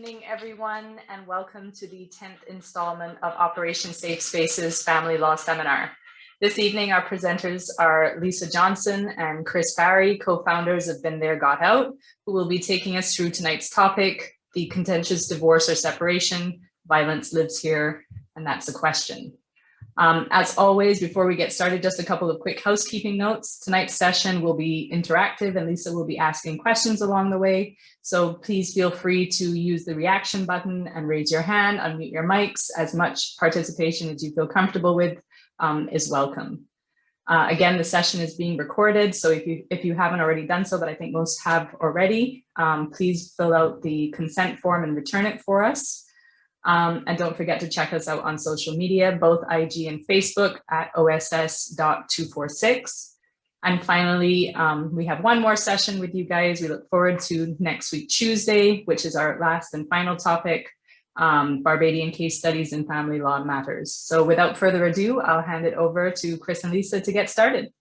evening, everyone, and welcome to the 10th installment of Operation Safe Spaces Family Law Seminar. This evening, our presenters are Lisa Johnson and Chris Barry, co-founders of Been There, Got Out, who will be taking us through tonight's topic, the contentious divorce or separation, violence lives here, and that's the question. As always, before we get started, just a couple of quick housekeeping notes. Tonight's session will be interactive and Lisa will be asking questions along the way. So please feel free to use the reaction button and raise your hand, unmute your mics. As much participation as you feel comfortable with is welcome. Again, the session is being recorded. So if you haven't already done so, but I think most have already, please fill out the consent form and return it for us. And don't forget to check us out on social media, both IG and Facebook at oss.246. And finally, we have one more session with you guys. We look forward to next week, Tuesday, which is our last and final topic, Barbadian case studies in family law matters. So without further ado, I'll hand it over to Chris and Lisa to get started.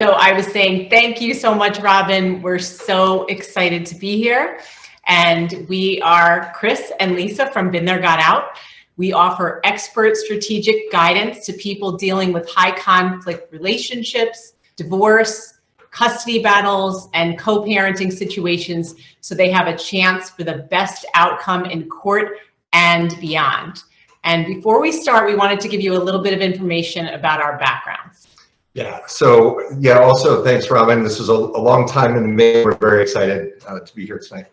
So I was saying, thank you so much, Robin. We're so excited to be here. And we are Chris and Lisa from Been There, Got Out. We offer expert strategic guidance to people dealing with high conflict relationships, divorce, custody battles, and co-parenting situations so they have a chance for the best outcome in court and beyond. And before we start, we wanted to give you a little bit of information about our backgrounds. Also thanks, Robin. This was a long time in the making. We're very excited to be here tonight.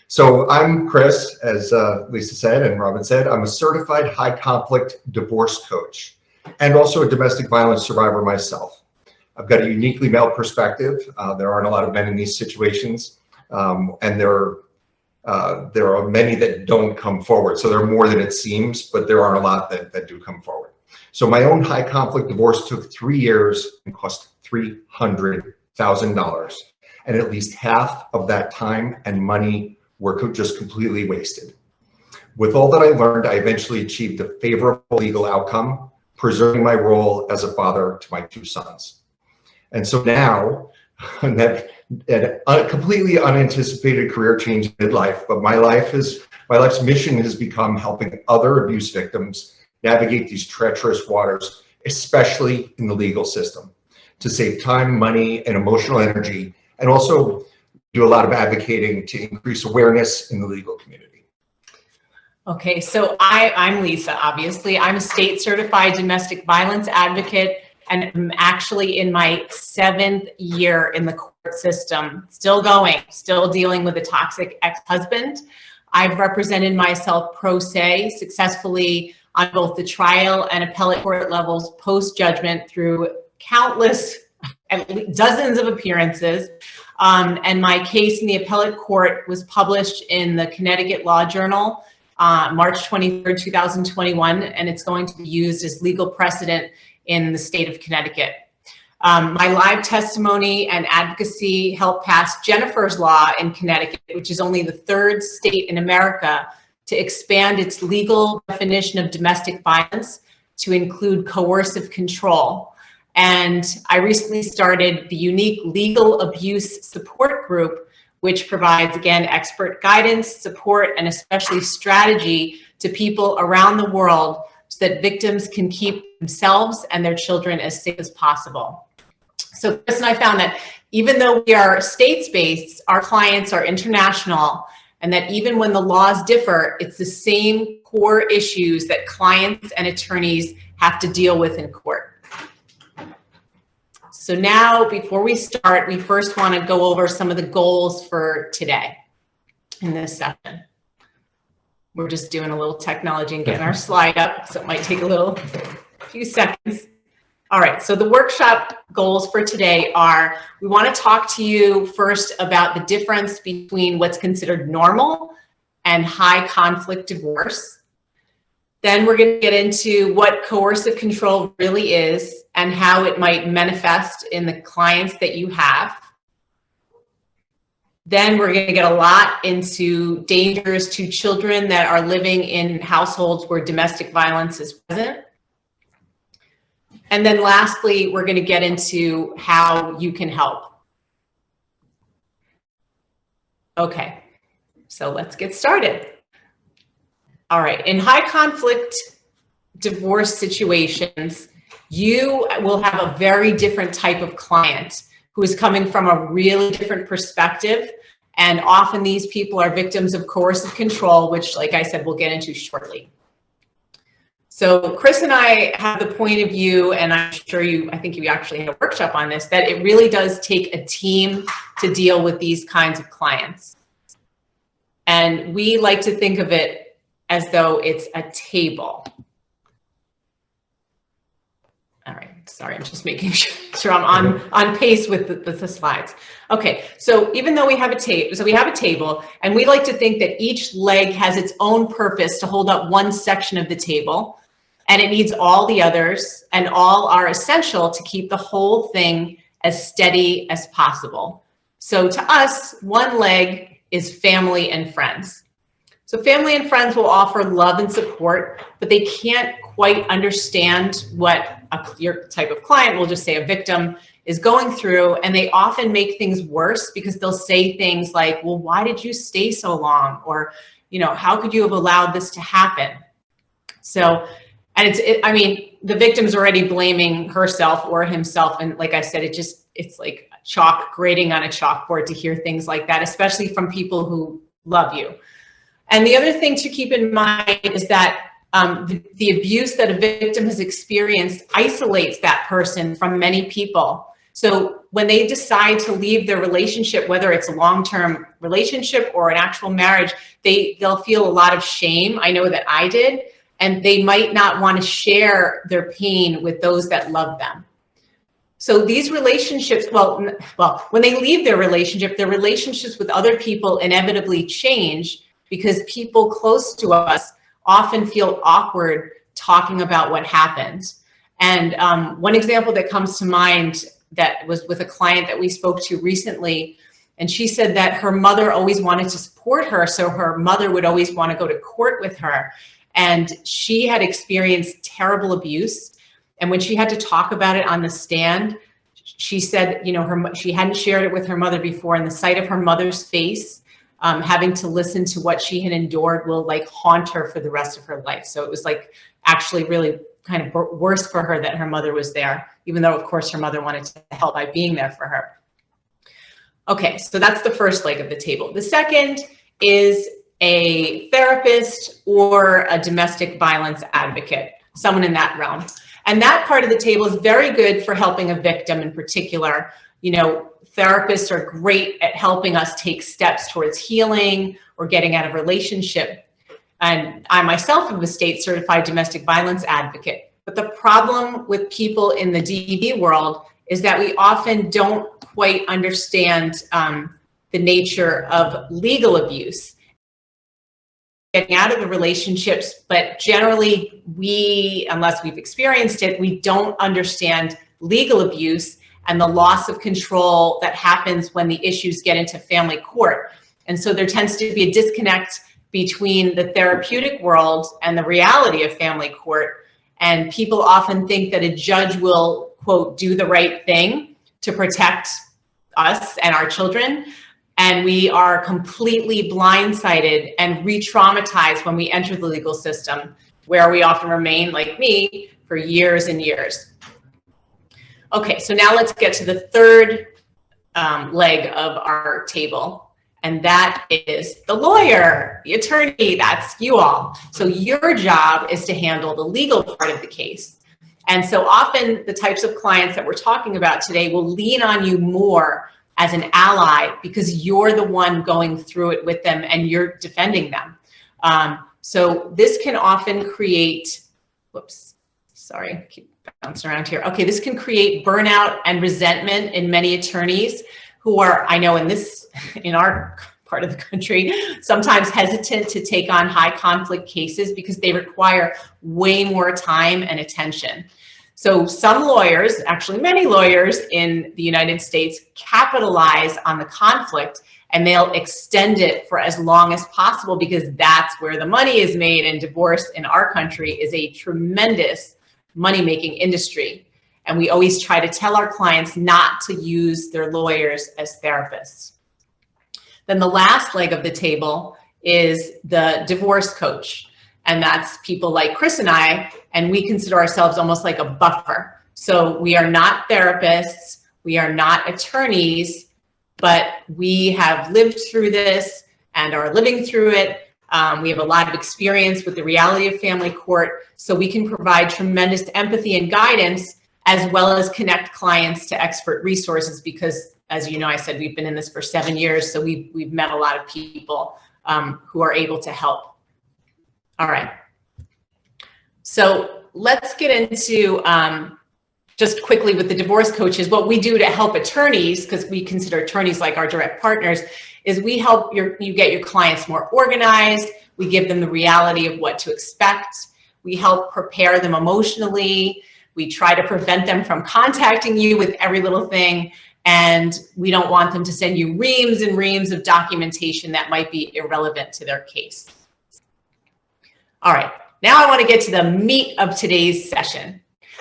So I'm Chris, as Lisa said and Robin said. I'm a certified high conflict divorce coach and also a domestic violence survivor myself. I've got a uniquely male perspective. There aren't a lot of men in these situations, and there are many that don't come forward. So there are more than it seems, but there aren't a lot that do come forward. So my own high conflict divorce took 3 years and cost $300,000. And at least half of that time and money were just completely wasted. With all that I learned, I eventually achieved a favorable legal outcome, preserving my role as a father to my 2 sons. And so now, a completely unanticipated career change in midlife, but my life's mission has become helping other abuse victims navigate these treacherous waters, especially in the legal system, to save time, money, and emotional energy, and also do a lot of advocating to increase awareness in the legal community. Okay, so I'm Lisa, obviously. I'm a state certified domestic violence advocate, and I'm actually in my 7th year in the court system, still going, still dealing with a toxic ex-husband. I've represented myself pro se successfully on both the trial and appellate court levels post-judgment through countless, dozens of appearances. And my case in the appellate court was published in the Connecticut Law Journal, March 23rd, 2021, and it's going to be used as legal precedent in the state of Connecticut. My live testimony and advocacy helped pass Jennifer's Law in Connecticut, which is only the 3rd state in America to expand its legal definition of domestic violence to include coercive control. And I recently started the unique legal abuse support group, which provides, again, expert guidance, support, and especially strategy to people around the world so that victims can keep themselves and their children as safe as possible. So Chris and I found that even though we are states-based, our clients are international, and that even when the laws differ, it's the same core issues that clients and attorneys have to deal with in court. So now, before we start, we first want to go over some of the goals for today in this session. We're just doing a little technology and getting our slide up, so it might take a few seconds. All right, so the workshop goals for today are, we want to talk to you first about the difference between what's considered normal and high conflict divorce. Then we're going to get into what coercive control really is and how it might manifest in the clients that you have. Then we're going to get a lot into dangers to children that are living in households where domestic violence is present. And then lastly, we're going to get into how you can help. Okay, so let's get started. All right, in high conflict divorce situations, you will have a very different type of client who is coming from a really different perspective. And often these people are victims of coercive control, which, like I said, we'll get into shortly. So Chris and I have the point of view, and I'm sure I think you actually had a workshop on this, that it really does take a team to deal with these kinds of clients. And we like to think of it as though it's a table. All right, sorry, I'm just making sure I'm on pace with the slides. Okay, so even though we have a table, and we like to think that each leg has its own purpose to hold up one section of the table, and it needs all the others, and all are essential to keep the whole thing as steady as possible. So to us, one leg is family and friends. So family and friends will offer love and support, but they can't quite understand what your type of client, we'll just say a victim, is going through, and they often make things worse because they'll say things like, well, why did you stay so long? Or, you know, how could you have allowed this to happen? So, and I mean, the victim's already blaming herself or himself. And like I said, it's like chalk grading on a chalkboard to hear things like that, especially from people who love you. And the other thing to keep in mind is that the abuse that a victim has experienced isolates that person from many people. So when they decide to leave their relationship, whether it's a long-term relationship or an actual marriage, they'll feel a lot of shame. I know that I did, and they might not want to share their pain with those that love them. So these relationships, well, when they leave their relationships with other people inevitably change because people close to us often feel awkward talking about what happened. And one example that comes to mind that was with a client that we spoke to recently, and she said that her mother always wanted to support her, so her mother would always want to go to court with her. And she had experienced terrible abuse. And when she had to talk about it on the stand, she said, you know, she hadn't shared it with her mother before, and the sight of her mother's face, having to listen to what she had endured will like haunt her for the rest of her life. So it was like actually really kind of worse for her that her mother was there, even though of course her mother wanted to help by being there for her. Okay, so that's the first leg of the table. The second is a therapist or a domestic violence advocate, someone in that realm. And that part of the table is very good for helping a victim in particular. You know, therapists are great at helping us take steps towards healing or getting out of relationship. And I myself am a state certified domestic violence advocate. But the problem with people in the DV world is that we often don't quite understand the nature of legal abuse. Getting out of the relationships, but generally unless we've experienced it, we don't understand legal abuse and the loss of control that happens when the issues get into family court. And so there tends to be a disconnect between the therapeutic world and the reality of family court. And people often think that a judge will, quote, do the right thing to protect us and our children. And we are completely blindsided and re-traumatized when we enter the legal system, where we often remain, like me, for years and years. Okay, so now let's get to the third leg of our table, and that is the lawyer, the attorney, that's you all. So your job is to handle the legal part of the case. And so often the types of clients that we're talking about today will lean on you more as an ally because you're the one going through it with them and you're defending them. So this can often create, whoops, sorry, keep bouncing around here. Okay, this can create burnout and resentment in many attorneys who are, I know in our part of the country, sometimes hesitant to take on high conflict cases because they require way more time and attention. So some lawyers, actually many lawyers in the United States, capitalize on the conflict and they'll extend it for as long as possible because that's where the money is made, and divorce in our country is a tremendous money-making industry. And we always try to tell our clients not to use their lawyers as therapists. Then the last leg of the table is the divorce coach. and that's people like Chris and we consider ourselves almost like a buffer. So we are not therapists, we are not attorneys, but we have lived through this and are living through it. We have a lot of experience with the reality of family court, so we can provide tremendous empathy and guidance, as well as connect clients to expert resources, because as you know, I said, we've been in this for 7 years, so we've met a lot of people who are able to help. All right. So let's get into just quickly with the divorce coaches. What we do to help attorneys, because we consider attorneys like our direct partners, is we help you get your clients more organized. We give them the reality of what to expect. We help prepare them emotionally. We try to prevent them from contacting you with every little thing. And we don't want them to send you reams and reams of documentation that might be irrelevant to their case. All right, now I want to get to the meat of today's session.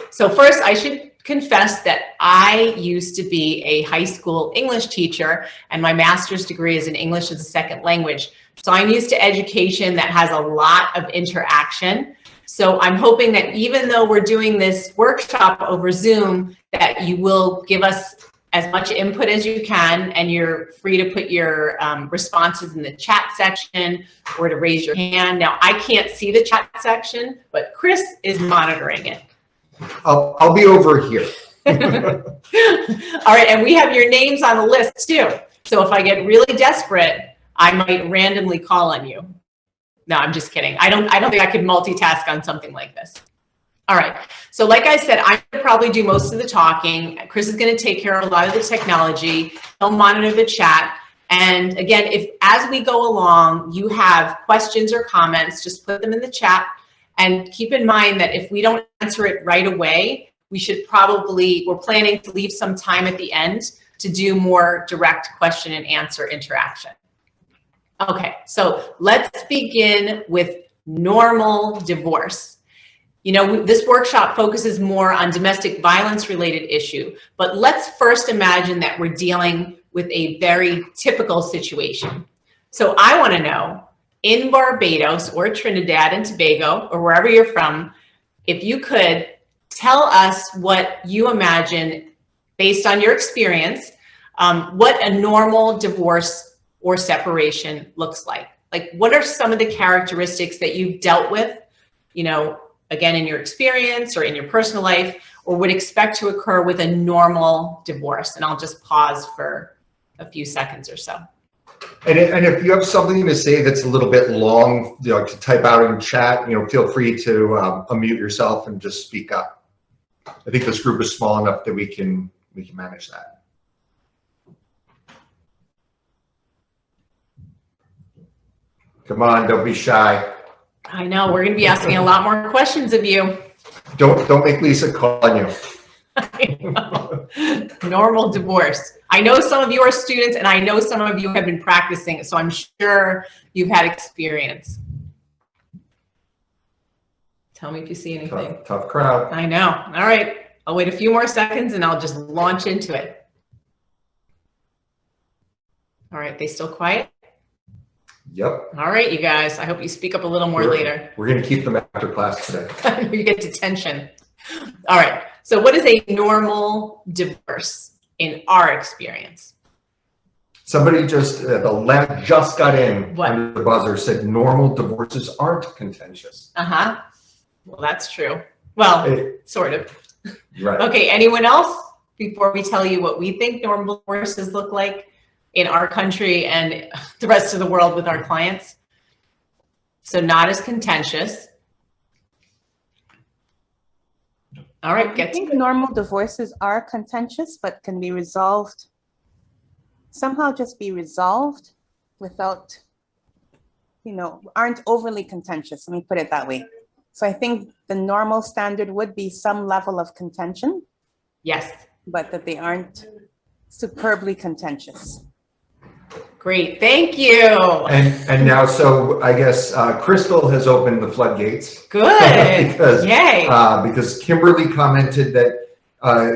So first, I should confess that I used to be a high school English teacher, and my master's degree is in English as a second language. So I'm used to education that has a lot of interaction. So I'm hoping that even though we're doing this workshop over Zoom, that you will give us as much input as you can, and you're free to put your responses in the chat section or to raise your hand. Now, I can't see the chat section, but Chris is monitoring it. I'll be over here. All right, and we have your names on the list too. So if I get really desperate, I might randomly call on you. No, I'm just kidding. I don't think I could multitask on something like this. All right, so like I said, I'm gonna probably do most of the talking. Chris is gonna take care of a lot of the technology. He'll monitor the chat. And again, if as we go along, you have questions or comments, just put them in the chat. And keep in mind that if we don't answer it right away, we're planning to leave some time at the end to do more direct question and answer interaction. Okay, so let's begin with normal divorce. You know, this workshop focuses more on domestic violence related issue, but let's first imagine that we're dealing with a very typical situation. So I want to know, in Barbados or Trinidad and Tobago or wherever you're from, if you could tell us what you imagine based on your experience, what a normal divorce or separation looks like. Like, what are some of the characteristics that you've dealt with, you know, again, in your experience or in your personal life, or would expect to occur with a normal divorce? And I'll just pause for a few seconds or so. And if you have something to say that's a little bit long, you know, to type out in chat, you know, feel free to unmute yourself and just speak up. I think this group is small enough that we can manage that. Come on, don't be shy. I know, we're going to be asking a lot more questions of you. Don't make Lisa call on you. Normal divorce. I know some of you are students, and I know some of you have been practicing, so I'm sure you've had experience. Tell me if you see anything. Tough crowd. I know. All right. I'll wait a few more seconds and I'll just launch into it. All right. They still quiet? Yep. All right, you guys. I hope you speak up a little more later. We're going to keep them after class today. You get detention. All right. So what is a normal divorce in our experience? Somebody just, the lamp just got in What? under the buzzer, said normal divorces aren't contentious. Uh-huh. Well, that's true. Well, sort of. Right. Okay, anyone else before we tell you what we think normal divorces look like in our country and the rest of the world with our clients? So not as contentious. All right, I think normal divorces are contentious, but can be resolved, somehow just be resolved without, you know, aren't overly contentious. Let me put it that way. So I think the normal standard would be some level of contention. Yes. But that they aren't superbly contentious. Great, thank you. And now, so I guess Crystal has opened the floodgates. Good. because, yay. Because Kimberly commented that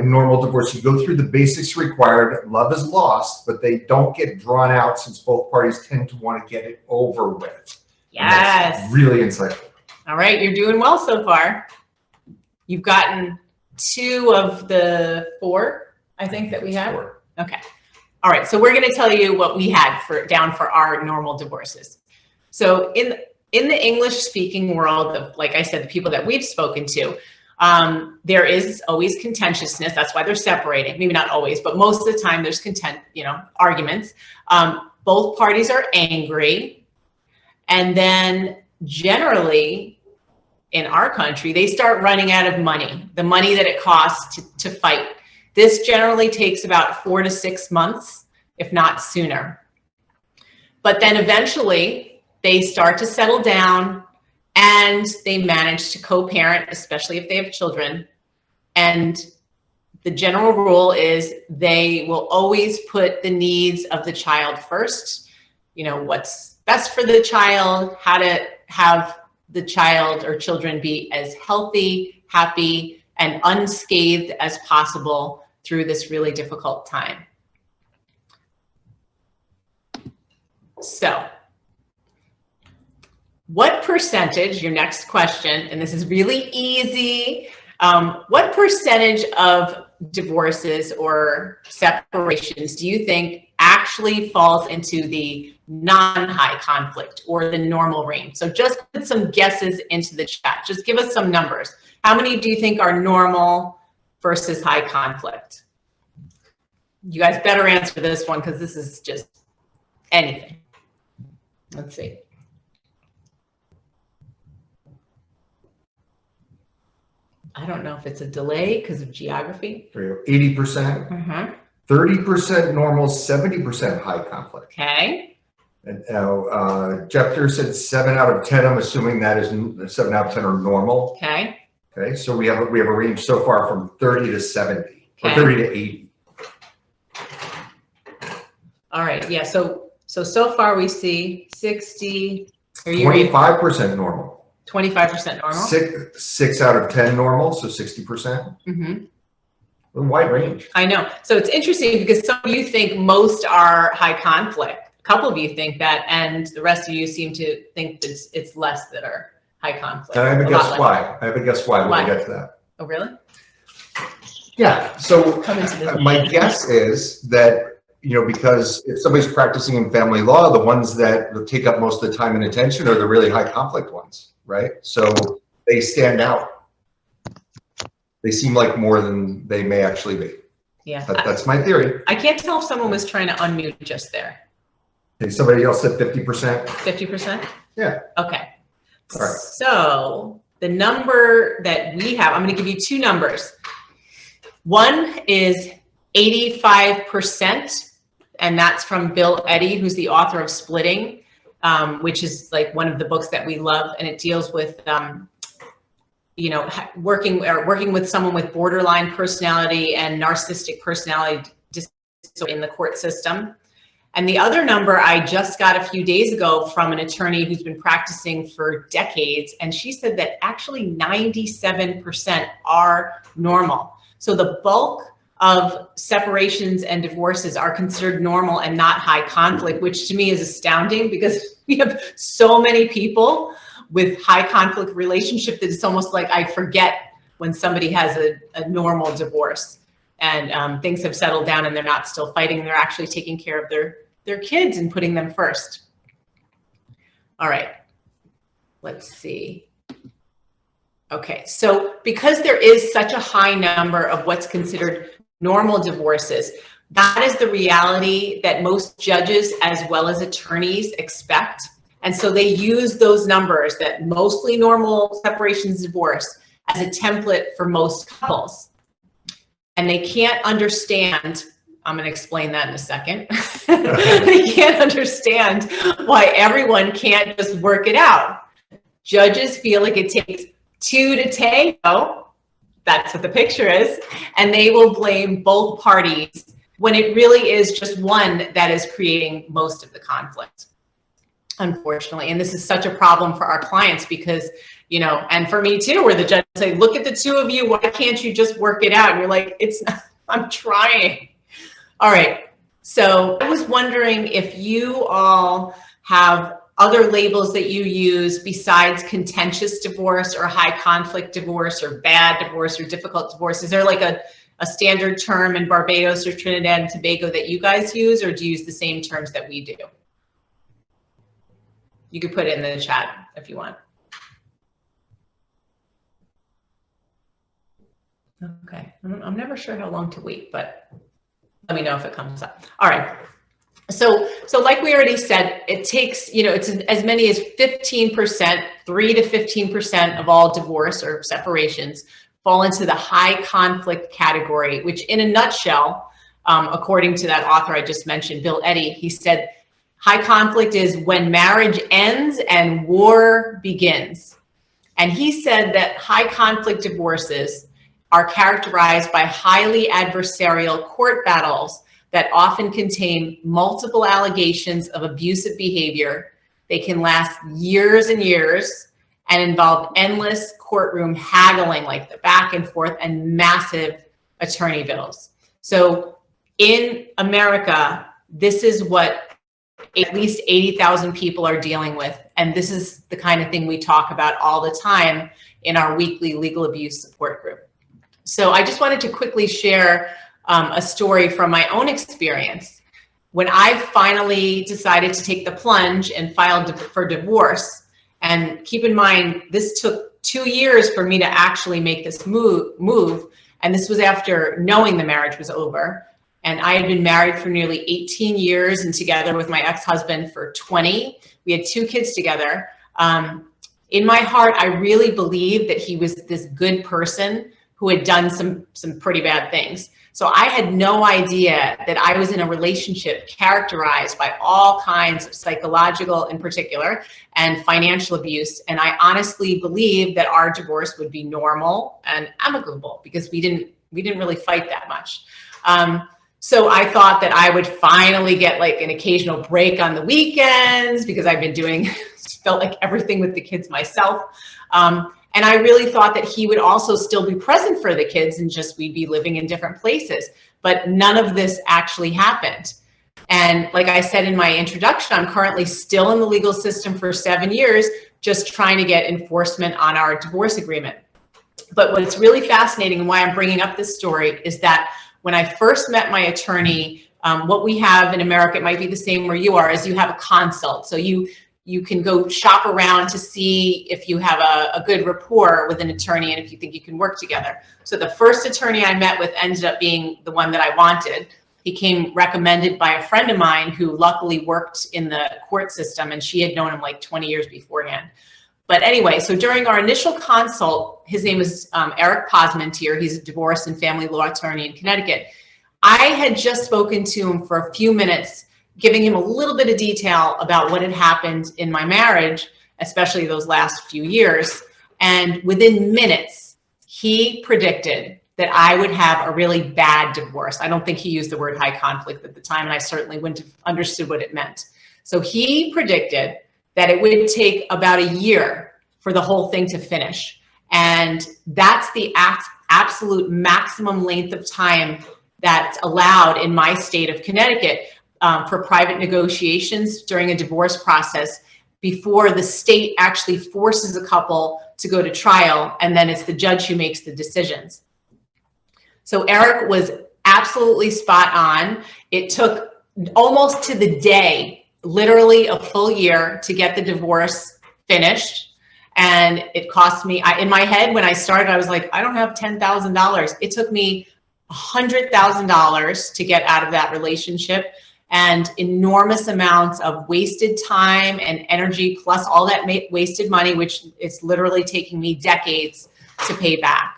normal divorce, you go through the basics required, love is lost, but they don't get drawn out since both parties tend to want to get it over with. Yes. Really insightful. All right, you're doing well so far. You've gotten 2 of the 4, I think, that we have. 4. Okay. All right, so we're going to tell you what we had down for our normal divorces. So in the English-speaking world of, like I said, the people that we've spoken to, there is always contentiousness. That's why they're separating. Maybe not always, but most of the time there's arguments. Both parties are angry, and then generally in our country, they start running out of money, the money that it costs to fight. This generally takes about 4 to 6 months, if not sooner. But then eventually they start to settle down and they manage to co-parent, especially if they have children. And the general rule is they will always put the needs of the child first. You know, what's best for the child, how to have the child or children be as healthy, happy, and unscathed as possible through this really difficult time. So, what percentage, your next question, and this is really easy, what percentage of divorces or separations do you think actually falls into the non-high conflict or the normal range? So just put some guesses into the chat. Just give us some numbers. How many do you think are normal versus high conflict? You guys better answer this one because this is just anything. Let's see. I don't know if it's a delay because of geography. There you go. 80%, 30% normal, 70% high conflict. Okay. And now Jeffter said 7 out of 10. I'm assuming that is 7 out of 10 are normal. Okay. Okay, so we have a range so far from 30 to 70, or Okay. 30 to 80. All right. Yeah. So far we see 60. Are you 25% normal. 25% normal? 6 out of 10 normal, so 60%. A wide range. I know. So it's interesting because some of you think most are high conflict. A couple of you think that, and the rest of you seem to think that it's less that are high conflict. I have a guess why. I have a guess why when we get to that. Oh, really? Yeah. So Come into this. my guess is that, because if somebody's practicing in family law, the ones that will take up most of the time and attention are the really high conflict ones, right? So they stand out. They seem like more than they may actually be. Yeah. That's my theory. I can't tell if someone was trying to unmute just there. Okay, somebody else said 50%. 50%? Yeah. Okay. All right. So the number that we have, I'm going to give you 2 numbers. One is 85%, and that's from Bill Eddy, who's the author of Splitting, which is like one of the books that we love, and it deals with working with someone with borderline personality and narcissistic personality in the court system. And the other number I just got a few days ago from an attorney who's been practicing for decades, and she said that actually 97% are normal. So the bulk of separations and divorces are considered normal and not high conflict, which to me is astounding because we have so many people with high conflict relationship that it's almost like I forget when somebody has a normal divorce and things have settled down and they're not still fighting. They're actually taking care of their kids and putting them first. All right, let's see. Okay, so because there is such a high number of what's considered normal divorces, that is the reality that most judges as well as attorneys expect. And so they use those numbers, that mostly normal separations, divorce, as a template for most couples. And they can't understand, I'm going to explain that in a second. They can't understand why everyone can't just work it out. Judges feel like it takes 2 to tango. That's what the picture is. And they will blame both parties when it really is just one that is creating most of the conflict, unfortunately. And this is such a problem for our clients because, and for me too, where the judge say, look at the 2 of you, why can't you just work it out? And you're like, I'm trying. All right. So I was wondering if you all have other labels that you use besides contentious divorce or high conflict divorce or bad divorce or difficult divorce? Is there like a standard term in Barbados or Trinidad and Tobago that you guys use, or do you use the same terms that we do? You could put it in the chat if you want. Okay, I'm never sure how long to wait, but let me know if it comes up. All right. So like we already said, it takes, it's as many as 15%, 3 to 15% of all divorce or separations fall into the high conflict category, which in a nutshell, according to that author I just mentioned, Bill Eddy, he said, high conflict is when marriage ends and war begins. And he said that high conflict divorces are characterized by highly adversarial court battles that often contain multiple allegations of abusive behavior. They can last years and years and involve endless courtroom haggling, like the back and forth, and massive attorney bills. So in America, this is what at least 80,000 people are dealing with. And this is the kind of thing we talk about all the time in our weekly legal abuse support group. So I just wanted to quickly share a story from my own experience. When I finally decided to take the plunge and filed for divorce, and keep in mind, this took 2 years for me to actually make this move. And this was after knowing the marriage was over. And I had been married for nearly 18 years and together with my ex-husband for 20. We had 2 kids together. In my heart, I really believed that he was this good person who had done some pretty bad things. So I had no idea that I was in a relationship characterized by all kinds of psychological, in particular, and financial abuse. And I honestly believed that our divorce would be normal and amicable because we didn't really fight that much. So I thought that I would finally get like an occasional break on the weekends because I've been doing, felt like everything with the kids myself. And I really thought that he would also still be present for the kids and just we'd be living in different places. But none of this actually happened. And like I said in my introduction, I'm currently still in the legal system for 7 years, just trying to get enforcement on our divorce agreement. But what's really fascinating and why I'm bringing up this story is that when I first met my attorney, what we have in America, it might be the same where you are, is you have a consult. So you can go shop around to see if you have a good rapport with an attorney and if you think you can work together. So the first attorney I met with ended up being the one that I wanted. He came recommended by a friend of mine who luckily worked in the court system, and she had known him like 20 years beforehand. But anyway, so during our initial consult, his name is Eric Posmentier. He's a divorce and family law attorney in Connecticut. I had just spoken to him for a few minutes, giving him a little bit of detail about what had happened in my marriage, especially those last few years. And within minutes, he predicted that I would have a really bad divorce. I don't think he used the word high conflict at the time, and I certainly wouldn't have understood what it meant. So he predicted that it would take about a year for the whole thing to finish. And that's the absolute maximum length of time that's allowed in my state of Connecticut for private negotiations during a divorce process before the state actually forces a couple to go to trial, and then it's the judge who makes the decisions. So Eric was absolutely spot on. It took almost to the day, literally a full year to get the divorce finished. And it cost me, in my head, when I started, I was like, I don't have $10,000. It took me $100,000 to get out of that relationship, and enormous amounts of wasted time and energy, plus all that wasted money, which is literally taking me decades to pay back.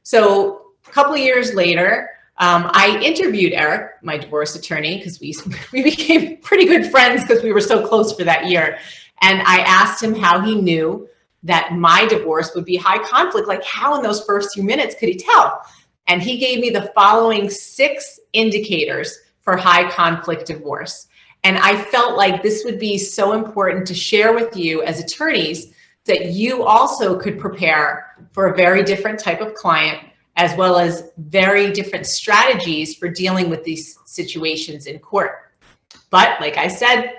So a couple of years later, I interviewed Eric, my divorce attorney, because we became pretty good friends because we were so close for that year. And I asked him how he knew that my divorce would be high conflict. Like, how in those first few minutes could he tell? And he gave me the following 6 indicators for high conflict divorce. And I felt like this would be so important to share with you as attorneys, that you also could prepare for a very different type of client, as well as very different strategies for dealing with these situations in court. But like I said,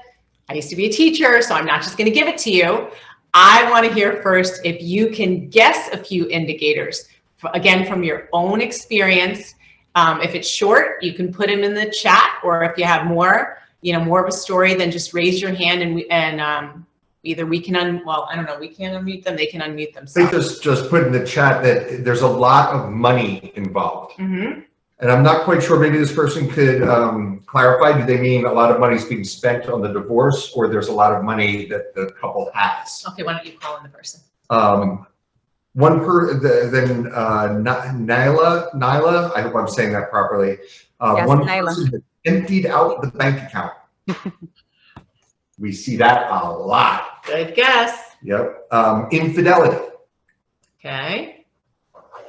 I used to be a teacher, so I'm not just going to give it to you. I want to hear first if you can guess a few indicators, again, from your own experience. If it's short, you can put them in the chat, or if you have more, more of a story, then just raise your hand and either we can well, I don't know, we can't unmute them, they can unmute themselves. I think just put in the chat that there's a lot of money involved. Mm-hmm. And I'm not quite sure, maybe this person could clarify, do they mean a lot of money is being spent on the divorce, or there's a lot of money that the couple has? Okay, why don't you call in the person? Nyla, I hope I'm saying that properly. Yes, one Nyla. person has emptied out the bank account. We see that a lot. Good guess. Yep. Infidelity Okay.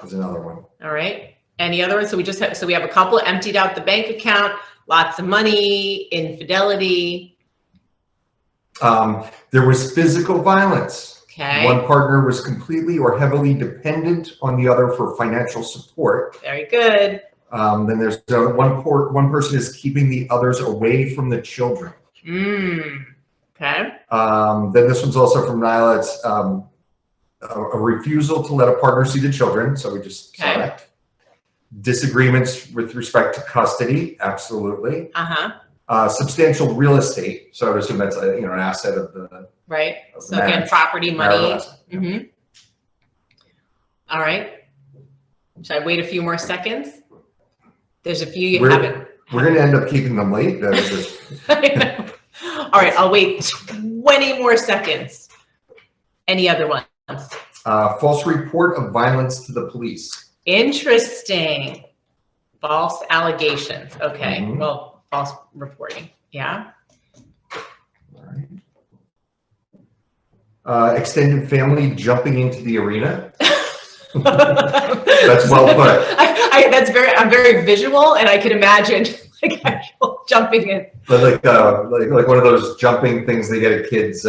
is another one. All right. Any other ones? So we have a couple emptied out the bank account, lots of money, infidelity. There was physical violence. Okay. One partner was completely or heavily dependent on the other for financial support. Very good. Then there's one person is keeping the others away from the children. Okay. Then this one's also from Nyla. It's a refusal to let a partner see the children. So we just saw that. Disagreements with respect to custody. Absolutely. Substantial real estate. So I would assume that's an asset of the right. Of So again, property, money. All right. Should I wait a few more seconds? There's a few you haven't. We're going to end up keeping them late. All right, I'll wait 20 more seconds. Any other ones? False report of violence to the police. Interesting. False allegations. Okay. Well, false reporting. Yeah. All right. Extended family jumping into the arena. That's well put. I'm very visual, and I can imagine like actual jumping in. But like one of those jumping things they get at kids.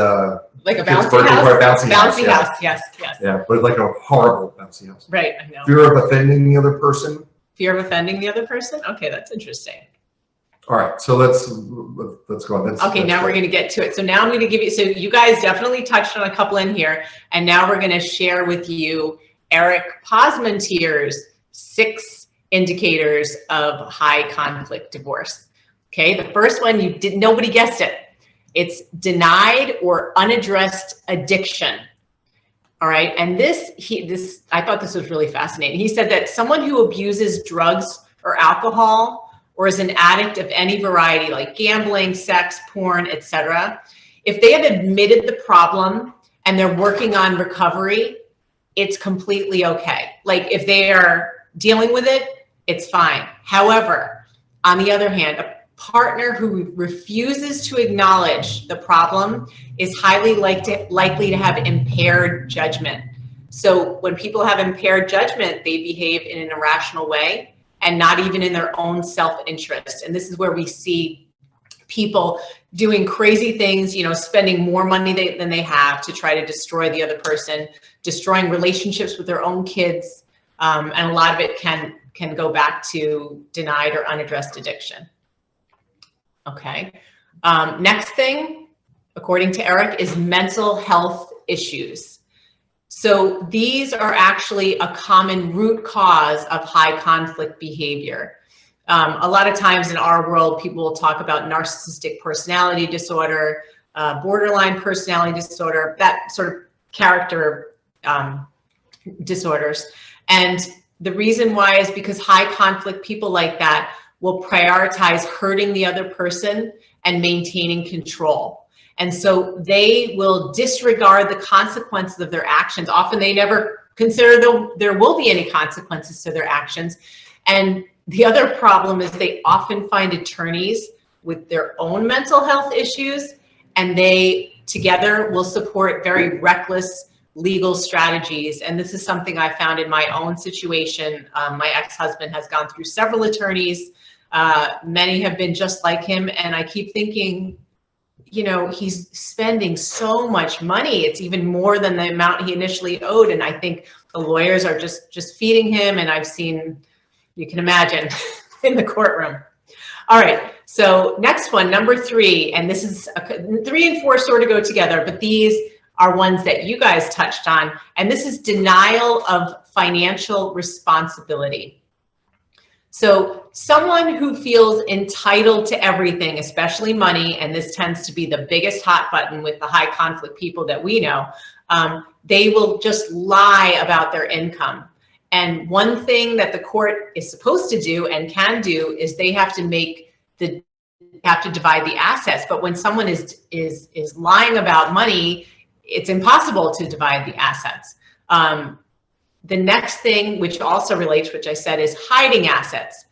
Like a kids' bouncy birthday house. party, bouncy house. Yes. Yeah, but like a horrible bouncy house. Right. I know. Fear of offending the other person. Fear of offending the other person. Okay, that's interesting. All right, so let's go on. Okay, now we're going to get to it. So now I'm going to give you, so you guys definitely touched on a couple in here, and now we're going to share with you Eric Posmentier's 6 indicators of high conflict divorce. Okay, the first one, nobody guessed it. It's denied or unaddressed addiction. All right, and I thought this was really fascinating. He said that someone who abuses drugs or alcohol or is an addict of any variety, like gambling, sex, porn, etc., if they have admitted the problem and they're working on recovery, it's completely okay. Like if they are dealing with it, it's fine. However, on the other hand, a partner who refuses to acknowledge the problem is highly likely to have impaired judgment. So when people have impaired judgment, they behave in an irrational way and not even in their own self-interest. And this is where we see people doing crazy things, spending more money than they have to try to destroy the other person, destroying relationships with their own kids. And a lot of it can go back to denied or unaddressed addiction. Okay. Next thing, according to Eric, is mental health issues. So these are actually a common root cause of high conflict behavior. A lot of times in our world, people will talk about narcissistic personality disorder, borderline personality disorder, that sort of character disorders. And the reason why is because high conflict people like that will prioritize hurting the other person and maintaining control. And so they will disregard the consequences of their actions. Often they never consider there will be any consequences to their actions. And the other problem is they often find attorneys with their own mental health issues, and they together will support very reckless legal strategies. And this is something I found in my own situation. My ex-husband has gone through several attorneys. Many have been just like him. And I keep thinking, he's spending so much money. It's even more than the amount he initially owed. And I think the lawyers are just feeding him. And I've seen, you can imagine, in the courtroom. All right. So next one, number 3, and this is 3 and 4 sort of go together, but these are ones that you guys touched on, and this is denial of financial responsibility. So someone who feels entitled to everything, especially money, and this tends to be the biggest hot button with the high conflict people that we know, they will just lie about their income. And one thing that the court is supposed to do and can do is they have to divide the assets. But when someone is lying about money, it's impossible to divide the assets. The next thing, which also relates, which I said, is hiding assets.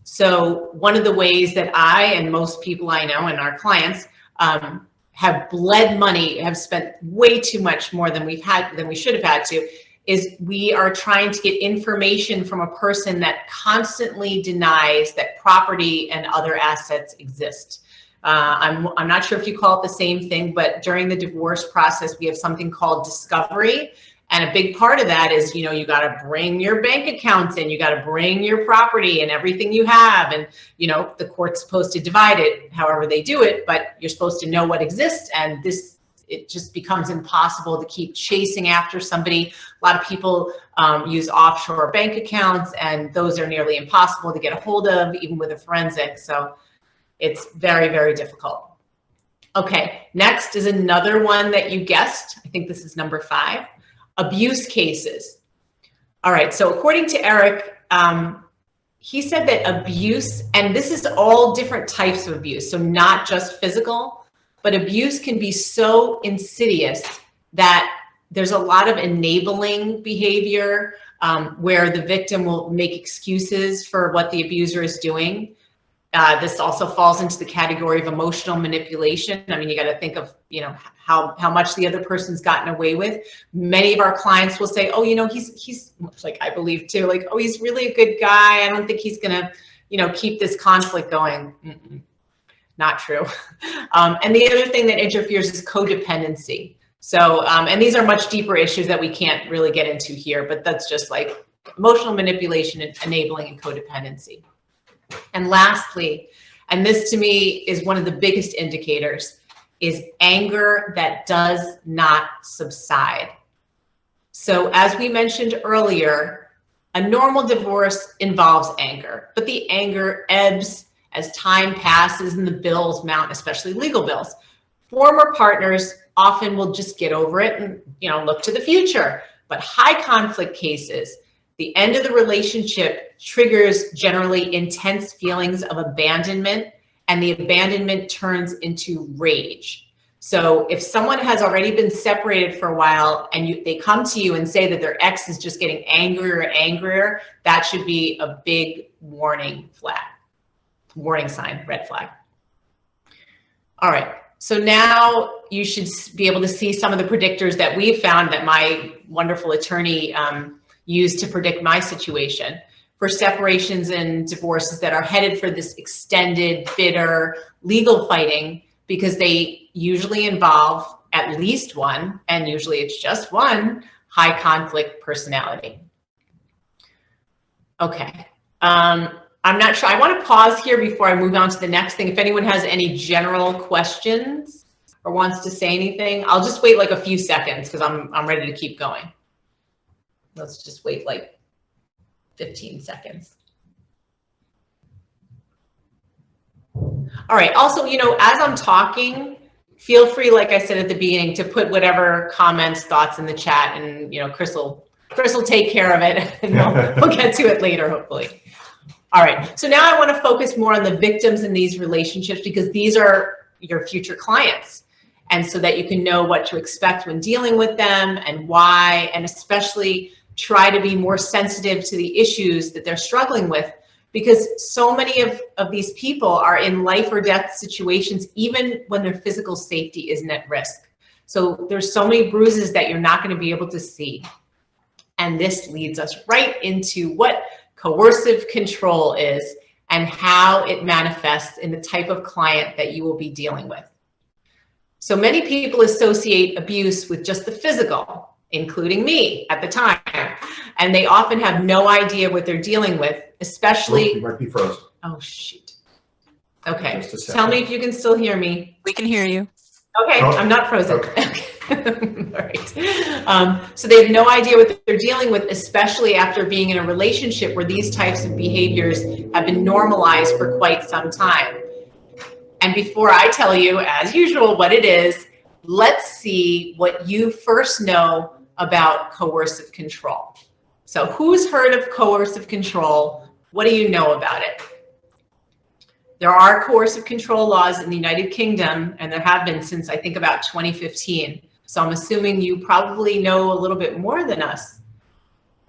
So one of the ways that I and most people I know and our clients have bled money, have spent way too much more than we should have had to, is we are trying to get information from a person that constantly denies that property and other assets exist. I'm not sure if you call it the same thing, but during the divorce process, we have something called discovery. And a big part of that is, you got to bring your bank accounts in, you got to bring your property and everything you have. And, the court's supposed to divide it however they do it, but you're supposed to know what exists. And it just becomes impossible to keep chasing after somebody. A lot of people use offshore bank accounts, and those are nearly impossible to get a hold of, even with a forensic. So it's very, very difficult. Okay, next is another one that you guessed. I think this is number 5. Abuse cases. All right, so according to Eric, he said that abuse, and this is all different types of abuse, so not just physical, but abuse can be so insidious that there's a lot of enabling behavior where the victim will make excuses for what the abuser is doing. This also falls into the category of emotional manipulation. I mean, you got to think of, how much the other person's gotten away with. Many of our clients will say, oh, he's like, I believe too, like, oh, he's really a good guy. I don't think he's going to, keep this conflict going. Not true. And the other thing that interferes is codependency. So, and these are much deeper issues that we can't really get into here, but that's just like emotional manipulation, and enabling, and codependency. And lastly, and this to me is one of the biggest indicators, is anger that does not subside. So as we mentioned earlier, a normal divorce involves anger, but the anger ebbs as time passes and the bills mount, especially legal bills. Former partners often will just get over it and, look to the future. But high conflict cases, the end of the relationship triggers generally intense feelings of abandonment, and the abandonment turns into rage. So if someone has already been separated for a while and they come to you and say that their ex is just getting angrier and angrier, that should be a big warning sign, red flag. All right, so now you should be able to see some of the predictors that we've found that my wonderful attorney used to predict my situation for separations and divorces that are headed for this extended, bitter legal fighting, because they usually involve at least one, and usually it's just one, high conflict personality. Okay, I'm not sure. I want to pause here before I move on to the next thing. If anyone has any general questions or wants to say anything, I'll just wait like a few seconds because I'm ready to keep going. Let's just wait like 15 seconds. All right, also, as I'm talking, feel free, like I said at the beginning, to put whatever comments, thoughts in the chat, and Chris will take care of it, and we'll get to it later, hopefully. All right, so now I want to focus more on the victims in these relationships, because these are your future clients, and so that you can know what to expect when dealing with them and why, and especially try to be more sensitive to the issues that they're struggling with, because so many of these people are in life or death situations, even when their physical safety isn't at risk. So there's so many bruises that you're not going to be able to see. And this leads us right into what coercive control is and how it manifests in the type of client that you will be dealing with. So many people associate abuse with just the physical, including me at the time. And they often have no idea what they're dealing with, especially. You might be frozen. Oh, shoot. Okay, Just a second. tell me if you can still hear me. We can hear you. Okay, Oh, I'm not frozen. okay. All right. So they have no idea what they're dealing with, especially after being in a relationship where these types of behaviors have been normalized for quite some time. And before I tell you, as usual, what it is, let's see what you first know about coercive control. So who's heard of coercive control? What do you know about it? There are coercive control laws in the United Kingdom, and there have been since I think about 2015. So I'm assuming you probably know a little bit more than us.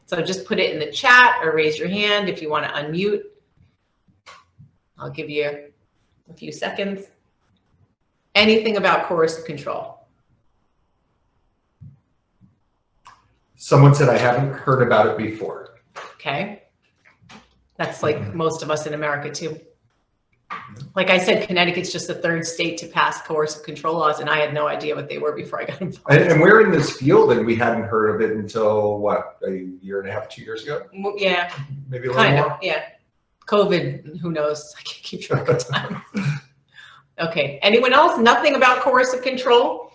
So just put it in the chat or raise your hand if you want to unmute. I'll give you a few seconds. Anything about coercive control? Someone said I haven't heard about it before. Okay. That's like most of us in America too. Like I said, Connecticut's just the third state to pass coercive control laws, and I had no idea what they were before I got involved. And we're in this field, and we hadn't heard of it until what, a year and a half, 2 years ago? Yeah, Maybe a little kind more. of, yeah. COVID, who knows? I can't keep track of time. Okay, anyone else? Nothing about coercive control?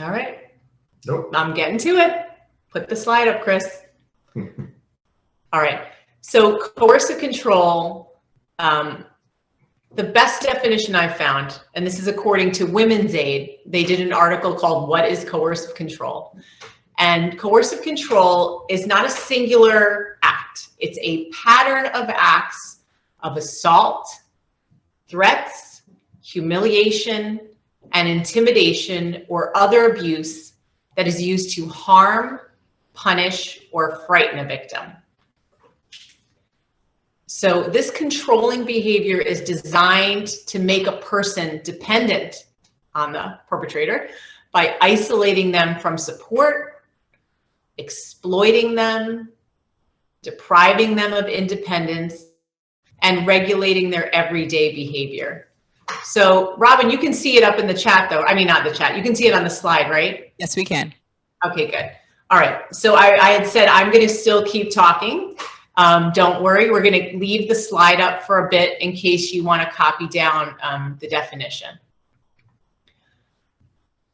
All right. Nope. I'm getting to it. Put the slide up, Chris. All right. So coercive control, the best definition I've found, and this is according to Women's Aid, they did an article called "What is Coercive Control?" And coercive control is not a singular act. It's a pattern of acts of assault, threats, humiliation, and intimidation or other abuse that is used to harm, punish, or frighten a victim. So this controlling behavior is designed to make a person dependent on the perpetrator by isolating them from support, exploiting them, depriving them of independence, and regulating their everyday behavior. So Robin, you can see it up in the chat though. I mean, not the chat. You can see it on the slide, right? Yes, we can. Okay, good. All right. So I had said I'm going to still keep talking. Don't worry, we're going to leave the slide up for a bit in case you want to copy down the definition.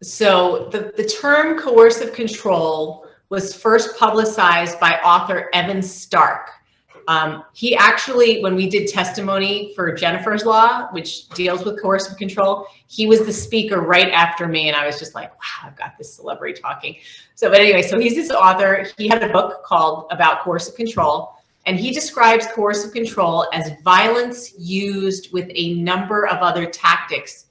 So the term coercive control was first publicized by author Evan Stark. He actually, when we did testimony for Jennifer's Law, which deals with coercive control, he was the speaker right after me, and I was just like, wow, I've got this celebrity talking. So, but anyway, so he's this author. He had a book called About Coercive Control. And he describes coercive control as violence used with a number of other tactics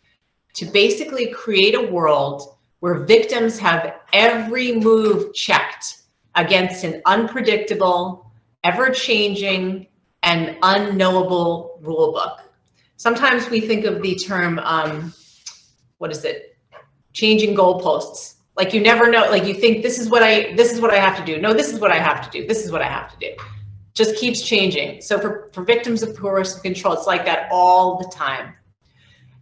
to basically create a world where victims have every move checked against an unpredictable, ever-changing, and unknowable rule book. Sometimes we think of the term, what is it? Changing goalposts. Like you never know, like you think this is what I have to do. No, this is what I have to do. This is what I have to do. Just keeps changing. So for victims of coercive control, it's like that all the time.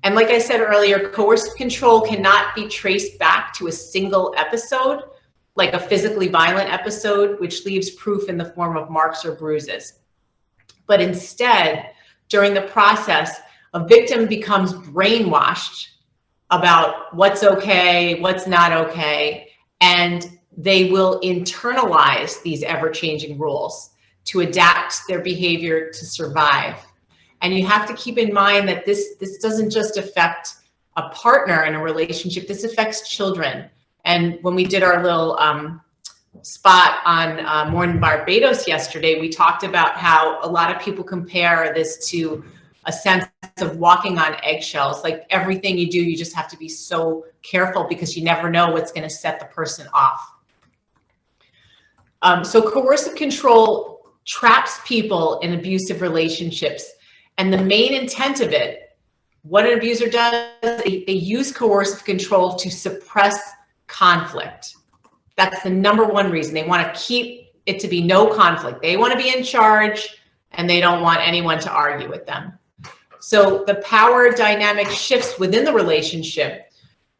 And like I said earlier, coercive control cannot be traced back to a single episode, like a physically violent episode, which leaves proof in the form of marks or bruises. But instead, during the process, a victim becomes brainwashed about what's okay, what's not okay, and they will internalize these ever-changing rules to adapt their behavior to survive. And you have to keep in mind that this doesn't just affect a partner in a relationship, this affects children. And when we did our little spot on Morning Barbados yesterday, we talked about how a lot of people compare this to a sense of walking on eggshells. Like everything you do, you just have to be so careful because you never know what's going to set the person off. So coercive control traps people in abusive relationships. And the main intent of it, what an abuser does, they use coercive control to suppress conflict. That's the number one reason. They want to keep it to be no conflict. They want to be in charge and they don't want anyone to argue with them. So the power dynamic shifts within the relationship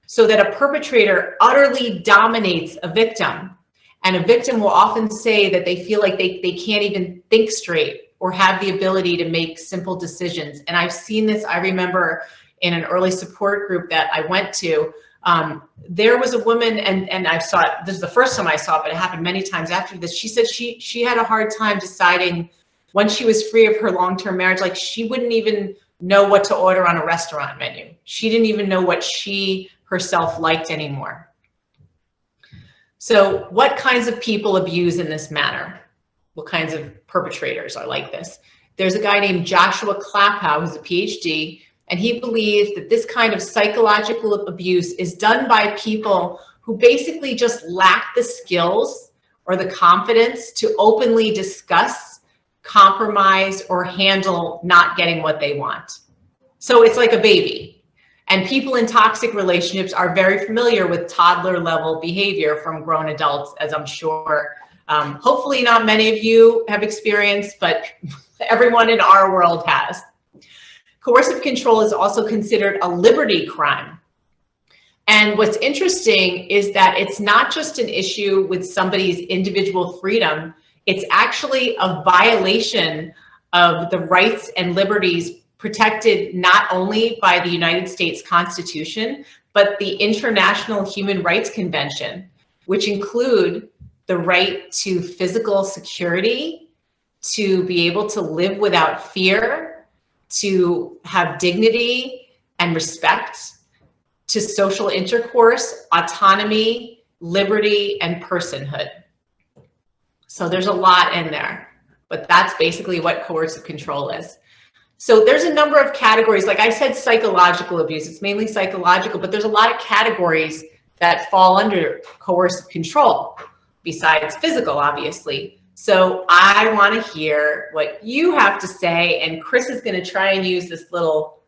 so that a perpetrator utterly dominates a victim. And a victim will often say that they feel like they can't even think straight or have the ability to make simple decisions. And I've seen this, I remember in an early support group that I went to, there was a woman, and I saw it, this is the first time I saw it, but it happened many times after this. She said she had a hard time deciding, once she was free of her long-term marriage, like she wouldn't even know what to order on a restaurant menu. She didn't even know what she herself liked anymore. So what kinds of people abuse in this manner? What kinds of perpetrators are like this? There's a guy named Joshua Klapow, who's a PhD, and he believes that this kind of psychological abuse is done by people who basically just lack the skills or the confidence to openly discuss, compromise, or handle not getting what they want. So it's like a baby. And people in toxic relationships are very familiar with toddler level behavior from grown adults, as I'm sure, hopefully not many of you have experienced, but everyone in our world has. Coercive control is also considered a liberty crime. And what's interesting is that it's not just an issue with somebody's individual freedom, it's actually a violation of the rights and liberties protected not only by the United States Constitution, but the International Human Rights Convention, which include the right to physical security, to be able to live without fear, to have dignity and respect, to social intercourse, autonomy, liberty, and personhood. So there's a lot in there, but that's basically what coercive control is. So there's a number of categories. Like I said, psychological abuse, it's mainly psychological, but there's a lot of categories that fall under coercive control besides physical, obviously. So I want to hear what you have to say, and Chris is going to try and use this little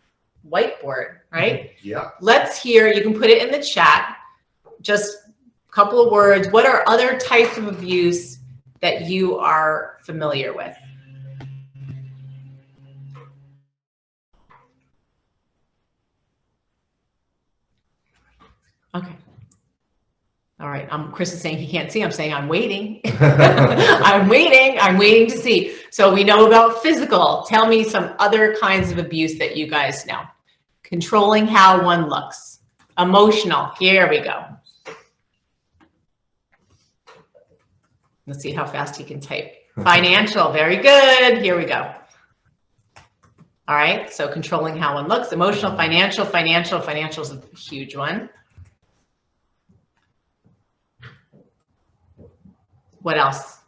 whiteboard, right? Yeah. Let's hear, you can put it in the chat, just a couple of words. What are other types of abuse that you are familiar with? Okay. All right. Chris is saying he can't see. I'm saying I'm waiting. I'm waiting to see. So we know about physical. Tell me some other kinds of abuse that you guys know. Controlling how one looks. Emotional. Here we go. Let's see how fast he can type. Financial. Very good. Here we go. All right. So controlling how one looks. Emotional, financial. Financial is a huge one. What else?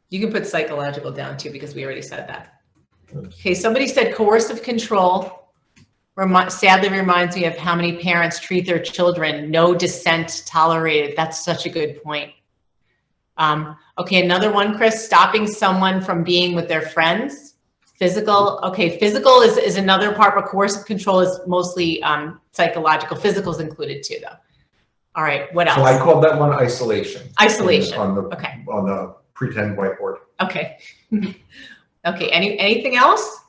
You can put psychological down too, because we already said that. Okay, somebody said coercive control sadly reminds me of how many parents treat their children. No dissent tolerated. That's such a good point. Okay, another one, Chris, stopping someone from being with their friends. Physical, okay, physical is another part, but coercive control is mostly psychological. Physical is included too, though. All right, what else? So I called that one isolation. Isolation. On the, okay. On the pretend whiteboard. Okay. Okay, anything else?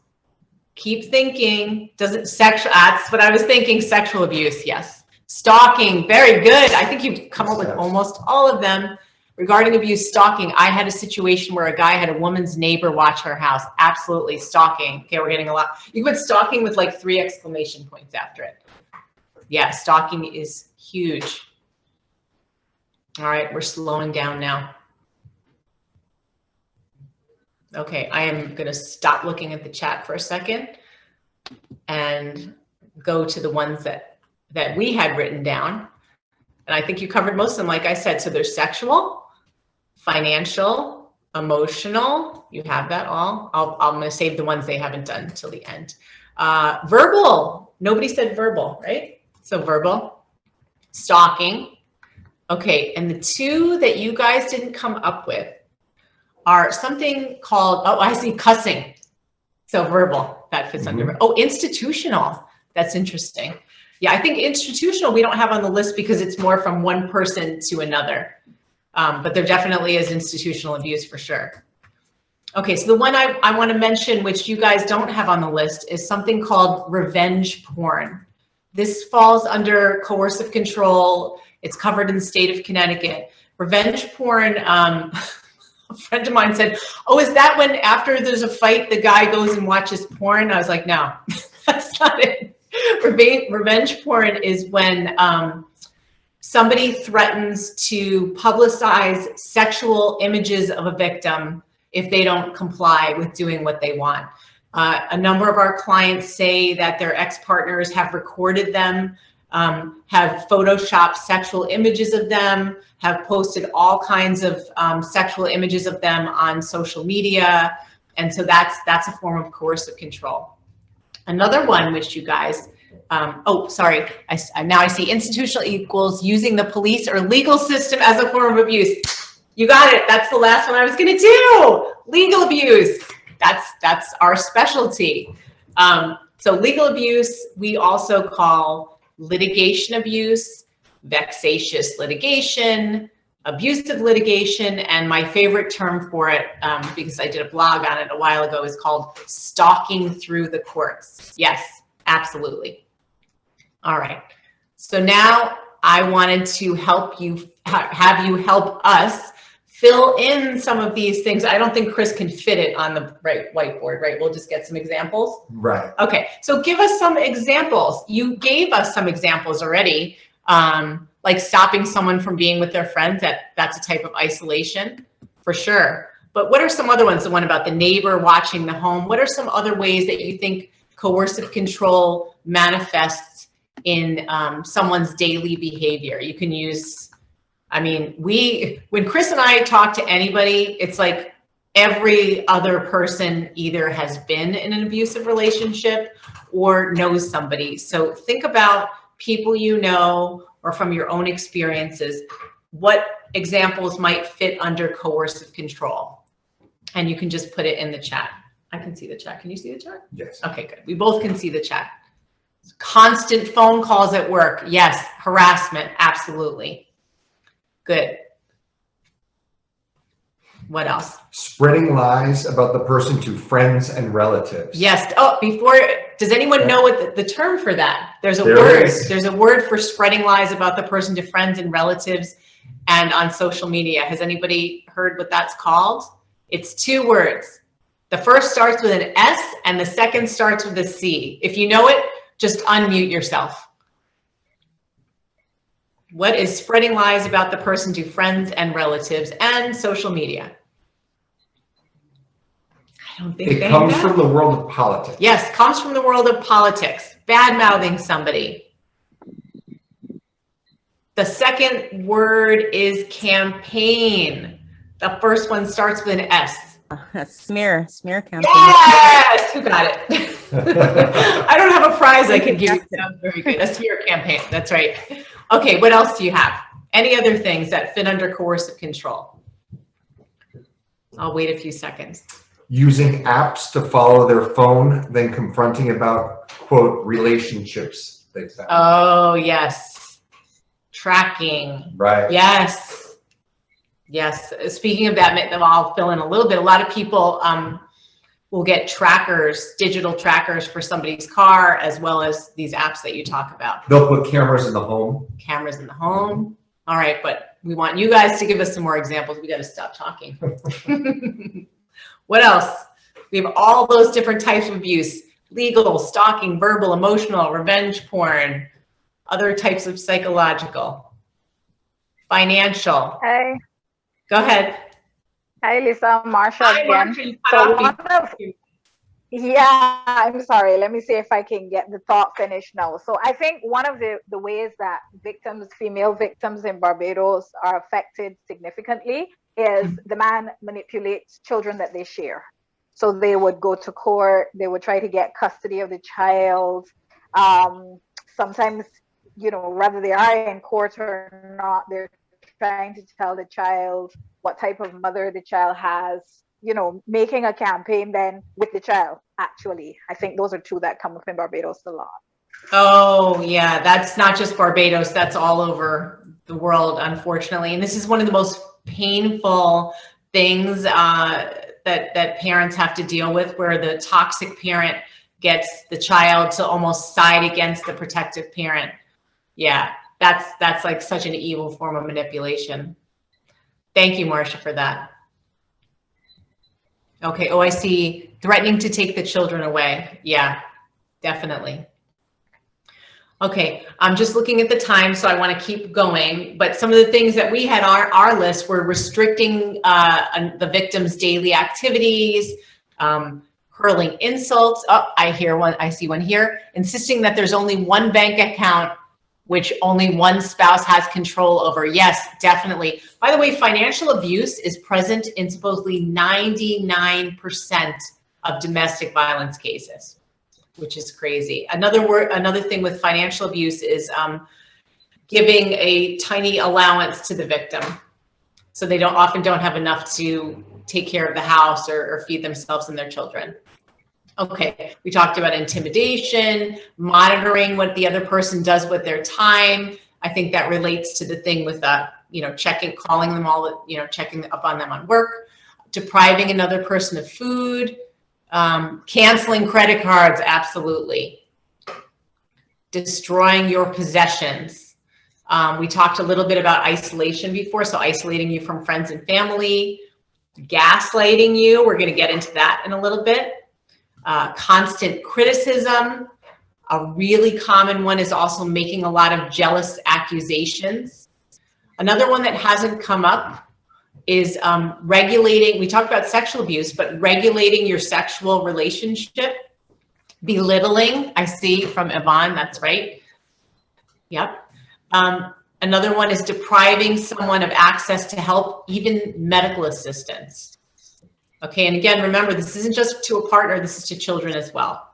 Keep thinking. Does it sexual, that's what I was thinking, sexual abuse, yes. Stalking, very good. I think you've come up with almost all of them. Regarding abuse, stalking, I had a situation where a guy had a woman's neighbor watch her house. Absolutely, stalking. Okay, we're getting a lot. You can put stalking with like 3 exclamation points after it. Yeah, stalking is huge. All right, we're slowing down now. Okay, I am going to stop looking at the chat for a second and go to the ones that we had written down. And I think you covered most of them, like I said. So there's sexual, financial, emotional. You have that all. I'm going to save the ones they haven't done until the end. Verbal. Nobody said verbal, right? So verbal, stalking. Okay, and the 2 that you guys didn't come up with are something called, oh, I see, cussing. So verbal, that fits under. Oh, institutional. That's interesting. Yeah, I think institutional we don't have on the list because it's more from one person to another. But there definitely is institutional abuse for sure. Okay, so the one I want to mention, which you guys don't have on the list, is something called revenge porn. This falls under coercive control. It's covered in the state of Connecticut. Revenge porn, a friend of mine said, oh, is that when after there's a fight, the guy goes and watches porn? I was like, no, that's not it. Revenge porn is when somebody threatens to publicize sexual images of a victim if they don't comply with doing what they want. A number of our clients say that their ex-partners have recorded them, have photoshopped sexual images of them, have posted all kinds of sexual images of them on social media. And so that's a form of coercive control. Another one, which you guys, oh, sorry, now I see institutional equals using the police or legal system as a form of abuse. You got it. That's the last one I was going to do. Legal abuse. That's our specialty. So legal abuse, we also call litigation abuse, vexatious litigation, abusive litigation, and my favorite term for it, because I did a blog on it a while ago, is called stalking through the courts. Yes, absolutely. All right. So now I wanted to help you, have you help us fill in some of these things. I don't think Chris can fit it on the right whiteboard, right? We'll just get some examples. Right. Okay, so give us some examples. You gave us some examples already, like stopping someone from being with their friends. That's a type of isolation, for sure. But what are some other ones? The one about the neighbor watching the home. What are some other ways that you think coercive control manifests in someone's daily behavior? You can use, I mean, when Chris and I talk to anybody, it's like every other person either has been in an abusive relationship or knows somebody. So think about people you know or from your own experiences, what examples might fit under coercive control. And you can just put it in the chat. I can see the chat. Can you see the chat? Yes. Okay, good. We both can see the chat. Constant phone calls at work. Yes. Harassment. Absolutely. Good. What else? Spreading lies about the person to friends and relatives. Yes. Oh, before, does anyone know what the term for that? There's a There word. is. There's a word for spreading lies about the person to friends and relatives and on social media. Has anybody heard what that's called? It's two words. The first starts with an S and the second starts with a C. If you know it, just unmute yourself. What is spreading lies about the person to friends and relatives and social media? I don't think It comes from the world of politics. Yes, comes from the world of politics. Bad-mouthing somebody. The second word is campaign. The first one starts with an S. Smear campaign. Yes! Who got it? I don't have a prize I can give you. That's very good. A smear campaign. That's right. Okay, what else do you have? Any other things that fit under coercive control? I'll wait a few seconds. Using apps to follow their phone, then confronting about, quote, relationships they found. Oh, yes. Tracking. Right. Yes. Yes. Speaking of that, I'll fill in a little bit. A lot of people will get trackers, digital trackers for somebody's car, as well as these apps that you talk about. They'll put cameras in the home. Cameras in the home. All right, but we want you guys to give us some more examples. We got to stop talking. What else? We have all those different types of abuse: legal, stalking, verbal, emotional, revenge porn, other types of psychological, financial. Hi. Go ahead. Hi, Lisa. Marsha Hi, again. Marcia, you cut off. Yeah, I'm sorry. Let me see if I can get the thought finished now. So I think one of the ways that female victims in Barbados are affected significantly is the man manipulates children that they share. So they would go to court, they would try to get custody of the child. Sometimes, whether they are in court or not, they're trying to tell the child what type of mother the child has, making a campaign then with the child, actually. I think those are two that come up in Barbados a lot. Oh, yeah, that's not just Barbados, that's all over the world, unfortunately. And this is one of the most painful things that parents have to deal with, where the toxic parent gets the child to almost side against the protective parent. Yeah, that's like such an evil form of manipulation. Thank you, Marcia, for that. Okay. Oh, I see. Threatening to take the children away. Yeah, definitely. Okay, I'm just looking at the time, so I want to keep going. But some of the things that we had on our list were restricting the victim's daily activities, hurling insults. Oh, I hear one. I see one here. Insisting that there's only one bank account which only one spouse has control over. Yes, definitely. By the way, financial abuse is present in supposedly 99% of domestic violence cases, which is crazy. Another thing with financial abuse is giving a tiny allowance to the victim, so they often don't have enough to take care of the house or feed themselves and their children. Okay, we talked about intimidation, monitoring what the other person does with their time. I think that relates to the thing with calling them all, checking up on them on work, depriving another person of food. Canceling credit cards, absolutely. Destroying your possessions. We talked a little bit about isolation before, so isolating you from friends and family, gaslighting you. We're going to get into that in a little bit. Constant criticism. A really common one is also making a lot of jealous accusations. Another one that hasn't come up is regulating. We talked about sexual abuse, but regulating your sexual relationship. Belittling, I see from Yvonne, that's right. Yep. Another one is depriving someone of access to help, even medical assistance. Okay, and again, remember, this isn't just to a partner, this is to children as well.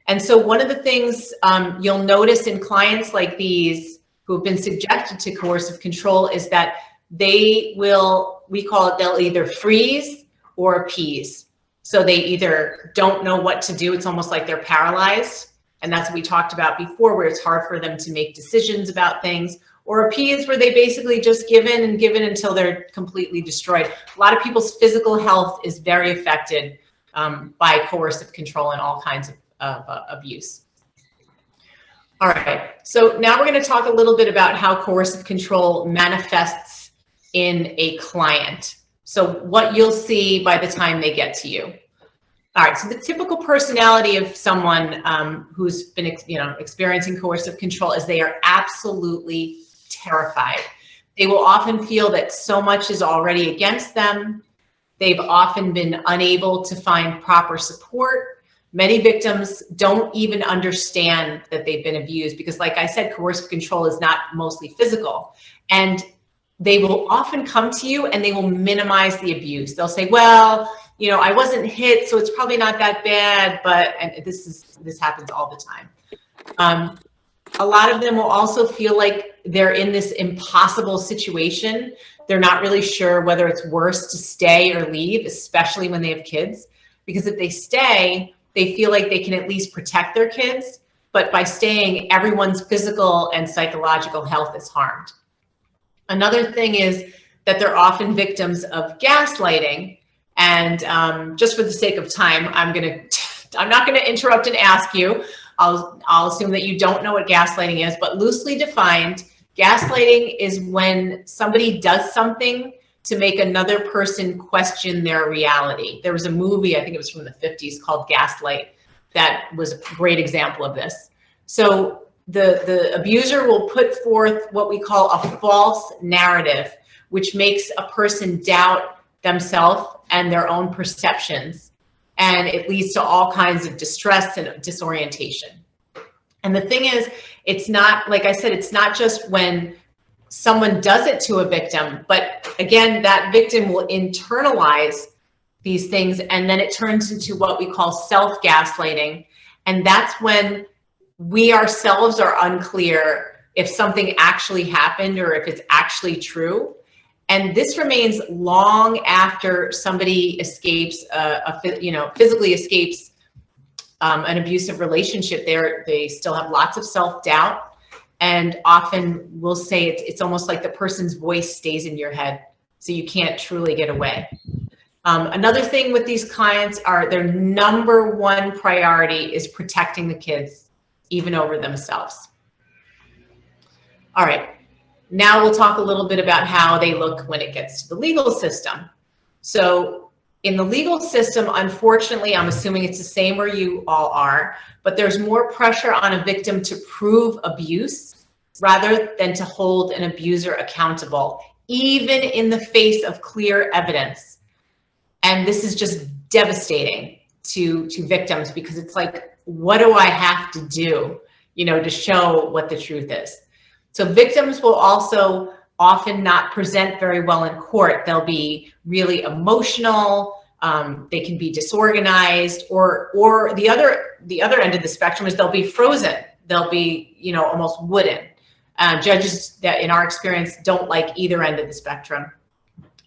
And so one of the things you'll notice in clients like these who have been subjected to coercive control is that they will, we call it, they'll either freeze or appease. So they either don't know what to do. It's almost like they're paralyzed. And that's what we talked about before, where it's hard for them to make decisions about things, or appease, where they basically just give in and give in until they're completely destroyed. A lot of people's physical health is very affected by coercive control and all kinds of abuse. All right, so now we're going to talk a little bit about how coercive control manifests in a client. So what you'll see by the time they get to you. All right, so the typical personality of someone who's been experiencing coercive control is they are absolutely terrified. They will often feel that so much is already against them. They've often been unable to find proper support. Many victims don't even understand that they've been abused because, like I said, coercive control is not mostly physical. And they will often come to you and they will minimize the abuse. They'll say, well, I wasn't hit, so it's probably not that bad, and this happens all the time. A lot of them will also feel like they're in this impossible situation. They're not really sure whether it's worse to stay or leave, especially when they have kids, because if they stay, they feel like they can at least protect their kids, but by staying, everyone's physical and psychological health is harmed. Another thing is that they're often victims of gaslighting. And just for the sake of time, I'm not going to interrupt and ask you. I'll assume that you don't know what gaslighting is, but loosely defined, gaslighting is when somebody does something to make another person question their reality. There was a movie, I think it was from the 50s, called Gaslight, that was a great example of this. So the abuser will put forth what we call a false narrative, which makes a person doubt themselves and their own perceptions. And it leads to all kinds of distress and disorientation. And the thing is, it's not, like I said, it's not just when someone does it to a victim, but again, that victim will internalize these things, and then it turns into what we call self-gaslighting. And that's when we ourselves are unclear if something actually happened or if it's actually true. And this remains long after somebody escapes, physically escapes an abusive relationship. They still have lots of self-doubt, and often we'll say it's almost like the person's voice stays in your head, so you can't truly get away. Another thing with these clients are their number one priority is protecting the kids, even over themselves. All right. Now we'll talk a little bit about how they look when it gets to the legal system. So In the legal system, unfortunately, I'm assuming it's the same where you all are, but there's more pressure on a victim to prove abuse rather than to hold an abuser accountable, even in the face of clear evidence. And this is just devastating to victims, because it's like, what do I have to do, you know, to show what the truth is? So victims will also often not present very well in court. They'll be really emotional. They can be disorganized, or the other end of the spectrum is they'll be frozen. They'll be, you know, almost wooden. Judges that in our experience don't like either end of the spectrum.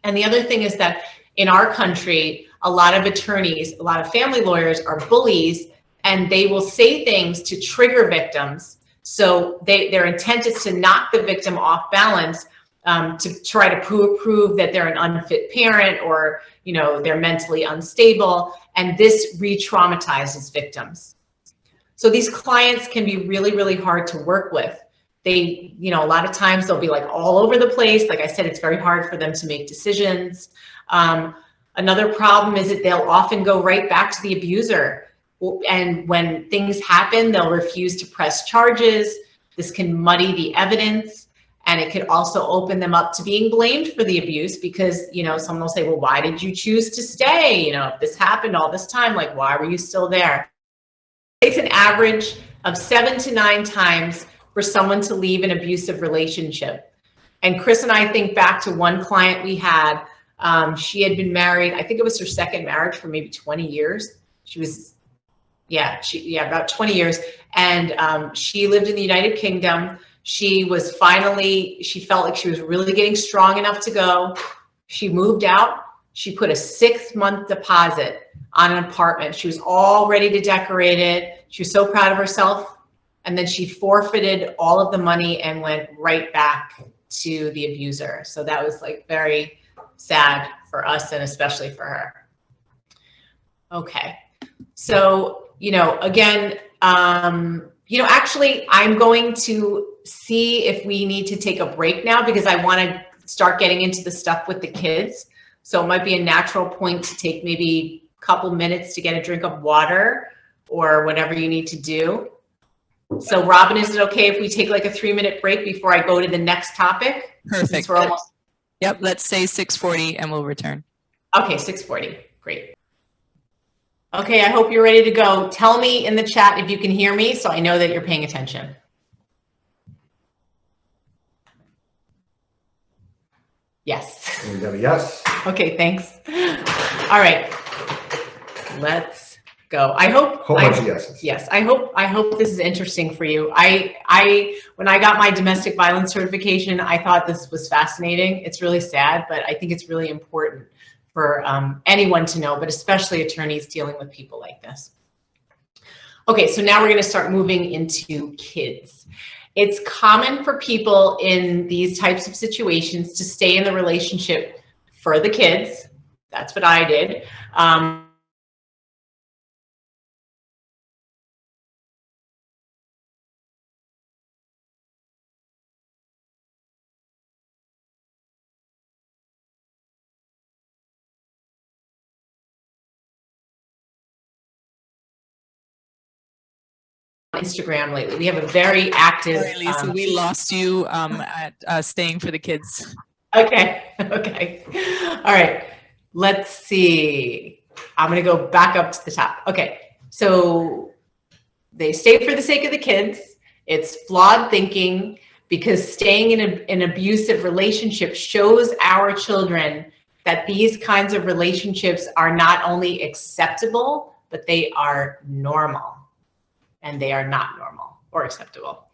And the other thing is that in our country, a lot of attorneys, a lot of family lawyers are bullies, and they will say things to trigger victims. So their intent is to knock the victim off balance, to try to prove that they're an unfit parent, or, you know, they're mentally unstable, and this re-traumatizes victims. So these clients can be really, really hard to work with. They, you know, a lot of times they'll be like all over the place. Like I said, it's very hard for them to make decisions. Another problem is that they'll often go right back to the abuser. And when things happen, they'll refuse to press charges. This can muddy the evidence, and it could also open them up to being blamed for the abuse, because, you know, someone will say, well, why did you choose to stay? You know, if this happened all this time, like, why were you still there? It takes an average of 7 to 9 times for someone to leave an abusive relationship. And Chris and I think back to one client we had. She had been married, I think it was her second marriage, for maybe 20 years. She was, about 20 years. And she lived in the United Kingdom. She was finally, she felt like she was really getting strong enough to go. She moved out. She put a 6-month deposit on an apartment. She was all ready to decorate it. She was so proud of herself. And then she forfeited all of the money and went right back to the abuser. So that was like very sad for us, and especially for her. Okay. So, you know, again, you know, actually, I'm going to see if we need to take a break now, because I want to start getting into the stuff with the kids. So it might be a natural point to take maybe a couple minutes to get a drink of water or whatever you need to do. So Robin, is it okay if we take like a 3-minute break before I go to the next topic? Perfect. Since we're almost... Yep, let's say 6:40 and we'll return. Okay, 6:40. Great. Okay, I hope you're ready to go. Tell me in the chat if you can hear me, so I know that you're paying attention. Yes. We got a yes. Okay, thanks. All right, let's go. I hope. Whole bunch of yeses. Yes, I hope this is interesting for you. When I got my domestic violence certification, I thought this was fascinating. It's really sad, but I think it's really important for anyone to know, but especially attorneys dealing with people like this. Okay, so now we're going to start moving into kids. It's common for people in these types of situations to stay in the relationship for the kids. That's what I did. Instagram lately. We have a very active. Sorry, Lisa, we lost you at staying for the kids. Okay. Okay. All right. Let's see. I'm going to go back up to the top. Okay. So they stay for the sake of the kids. It's flawed thinking, because staying in an abusive relationship shows our children that these kinds of relationships are not only acceptable, but they are normal. And they are not normal or acceptable.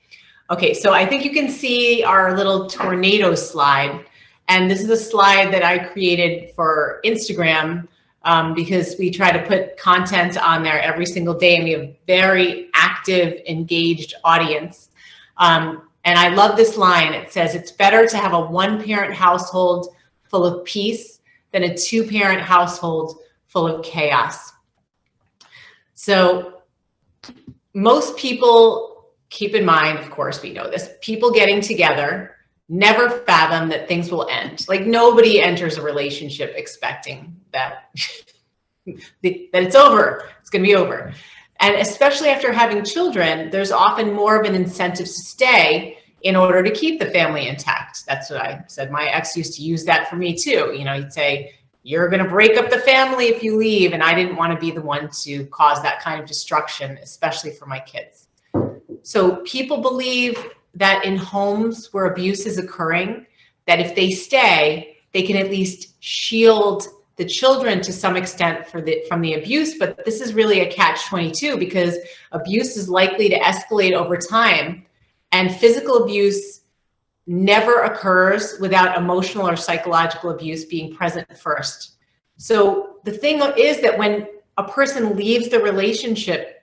Okay, so I think you can see our little tornado slide. And this is a slide that I created for Instagram, because we try to put content on there every single day, and we have a very active, engaged audience. And I love this line. It says, it's better to have a 1-parent household full of peace than a 2-parent household full of chaos. So most people, keep in mind, of course, we know this, people getting together never fathom that things will end. Like, nobody enters a relationship expecting that that it's over. It's going to be over. And especially after having children, there's often more of an incentive to stay in order to keep the family intact. That's what I said. My ex used to use that for me too. You know, he'd say, you're going to break up the family if you leave. And I didn't want to be the one to cause that kind of destruction, especially for my kids. So people believe that in homes where abuse is occurring, that if they stay, they can at least shield the children to some extent from the abuse. But this is really a catch-22 because abuse is likely to escalate over time, and physical abuse never occurs without emotional or psychological abuse being present first. So the thing is that when a person leaves the relationship,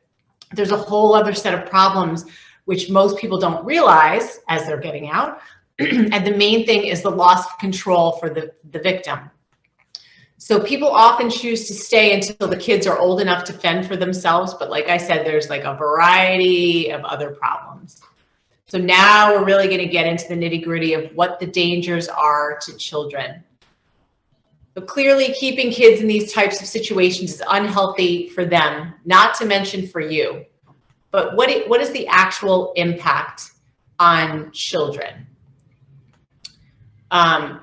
there's a whole other set of problems which most people don't realize as they're getting out. And the main thing is the loss of control for the victim. So people often choose to stay until the kids are old enough to fend for themselves. But like I said, there's like a variety of other problems. So now we're really going to get into the nitty-gritty of what the dangers are to children. But clearly keeping kids in these types of situations is unhealthy for them, not to mention for you. But what is the actual impact on children? I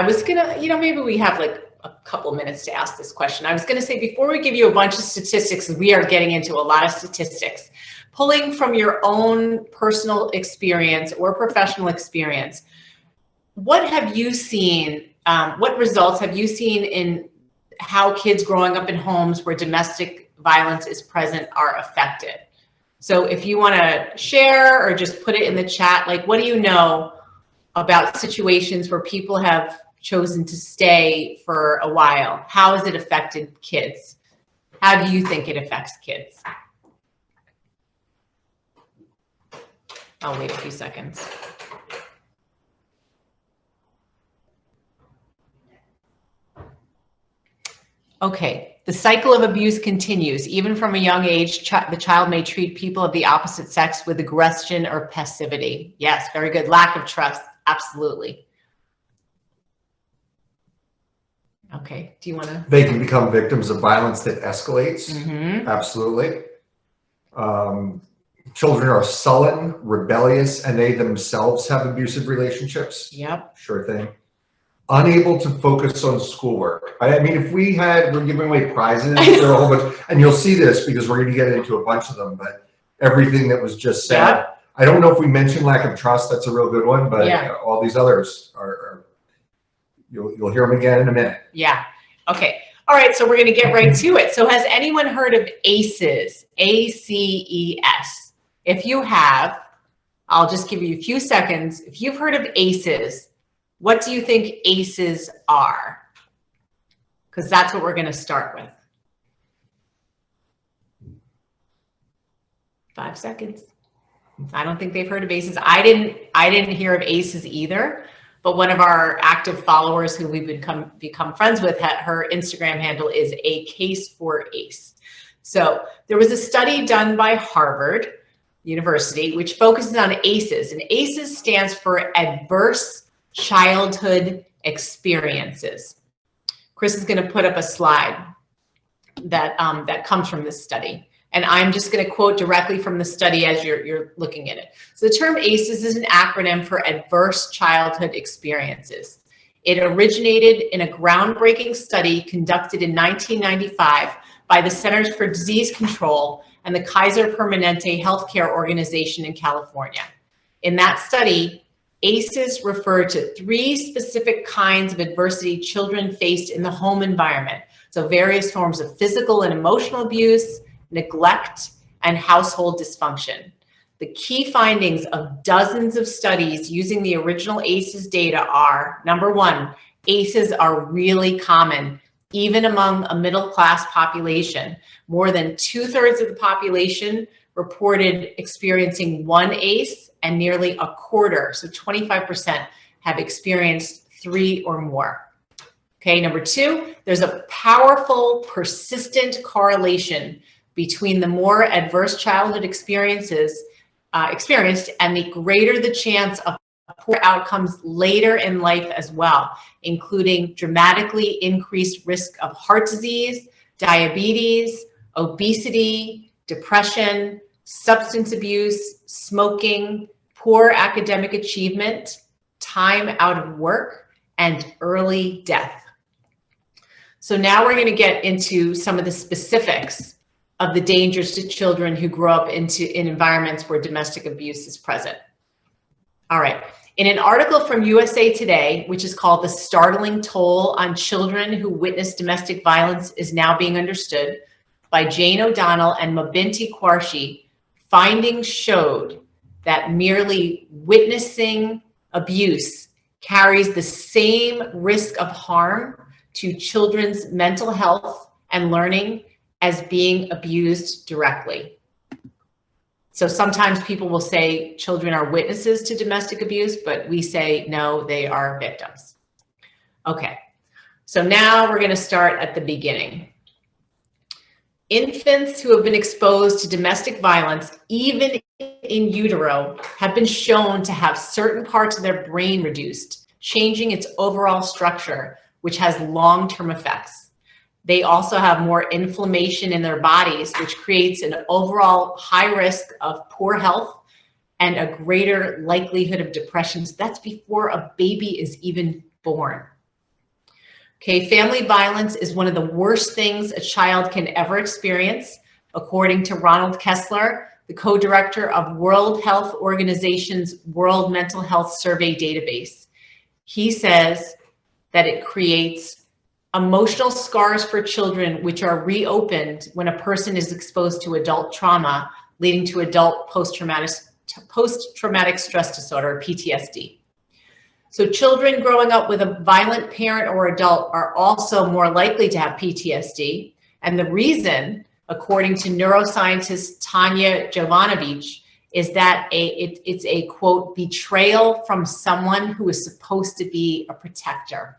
was gonna, maybe we have like a couple minutes to ask this question. I was gonna say, before we give you a bunch of statistics, we are getting into a lot of statistics, pulling from your own personal experience or professional experience, what have you seen, what results have you seen in how kids growing up in homes where domestic violence is present are affected? So if you wanna share or just put it in the chat, like what do you know about situations where people have chosen to stay for a while? How has it affected kids? How do you think it affects kids? I'll wait a few seconds. Okay, the cycle of abuse continues. Even from a young age, the child may treat people of the opposite sex with aggression or passivity. Yes, very good. Lack of trust, absolutely. Okay, do you want to? They can become victims of violence that escalates. Mm-hmm. Absolutely. Children are sullen, rebellious, and they themselves have abusive relationships. Yep. Sure thing. Unable to focus on schoolwork. I mean, if we're giving away prizes for a whole bunch, and you'll see this because we're going to get into a bunch of them, but everything that was just said, Yeah. I don't know if we mentioned lack of trust. That's a real good one, but Yeah. all these others are you'll hear them again in a minute. Yeah. Okay. All right. So we're going to get right to it. So has anyone heard of ACEs? ACES. If you have, I'll just give you a few seconds. If you've heard of ACEs, what do you think ACEs are? Because that's what we're going to start with. 5 seconds. I don't think they've heard of ACEs. I didn't hear of ACEs either. But one of our active followers who we've become friends with, her Instagram handle is A Case for ACE. So there was a study done by Harvard University which focuses on ACEs, and ACEs stands for Adverse Childhood Experiences. Chris is going to put up a slide that comes from this study. And I'm just going to quote directly from the study as you're looking at it. So the term ACEs is an acronym for Adverse Childhood Experiences. It originated in a groundbreaking study conducted in 1995 by the Centers for Disease Control and the Kaiser Permanente Healthcare Organization in California. In that study, ACEs refer to 3 specific kinds of adversity children faced in the home environment. So various forms of physical and emotional abuse, neglect, and household dysfunction. The key findings of dozens of studies using the original ACEs data are, number 1, ACEs are really common, even among a middle-class population. More than 2/3 of the population reported experiencing 1 ACE, and nearly a quarter, so 25%, have experienced 3 or more. Okay, number 2, there's a powerful, persistent correlation between the more adverse childhood experiences experienced and the greater the chance of poor outcomes later in life as well, including dramatically increased risk of heart disease, diabetes, obesity, depression, substance abuse, smoking, poor academic achievement, time out of work, and early death. So now we're going to get into some of the specifics of the dangers to children who grow up in environments where domestic abuse is present. All right. In an article from USA Today, which is called "The Startling Toll on Children Who Witness Domestic Violence is Now Being Understood" by Jane O'Donnell and Mabinti Quarshi, findings showed that merely witnessing abuse carries the same risk of harm to children's mental health and learning as being abused directly. So sometimes people will say children are witnesses to domestic abuse, but we say no, they are victims. Okay, so now we're going to start at the beginning. Infants who have been exposed to domestic violence, even in utero, have been shown to have certain parts of their brain reduced, changing its overall structure, which has long-term effects. They also have more inflammation in their bodies, which creates an overall high risk of poor health and a greater likelihood of depression. So that's before a baby is even born. Okay, family violence is one of the worst things a child can ever experience, according to Ronald Kessler, the co-director of World Health Organization's World Mental Health Survey database. He says that it creates emotional scars for children, which are reopened when a person is exposed to adult trauma, leading to adult post-traumatic stress disorder, PTSD. So children growing up with a violent parent or adult are also more likely to have PTSD. And the reason, according to neuroscientist Tanya Jovanovic, is that it's a, quote, betrayal from someone who is supposed to be a protector.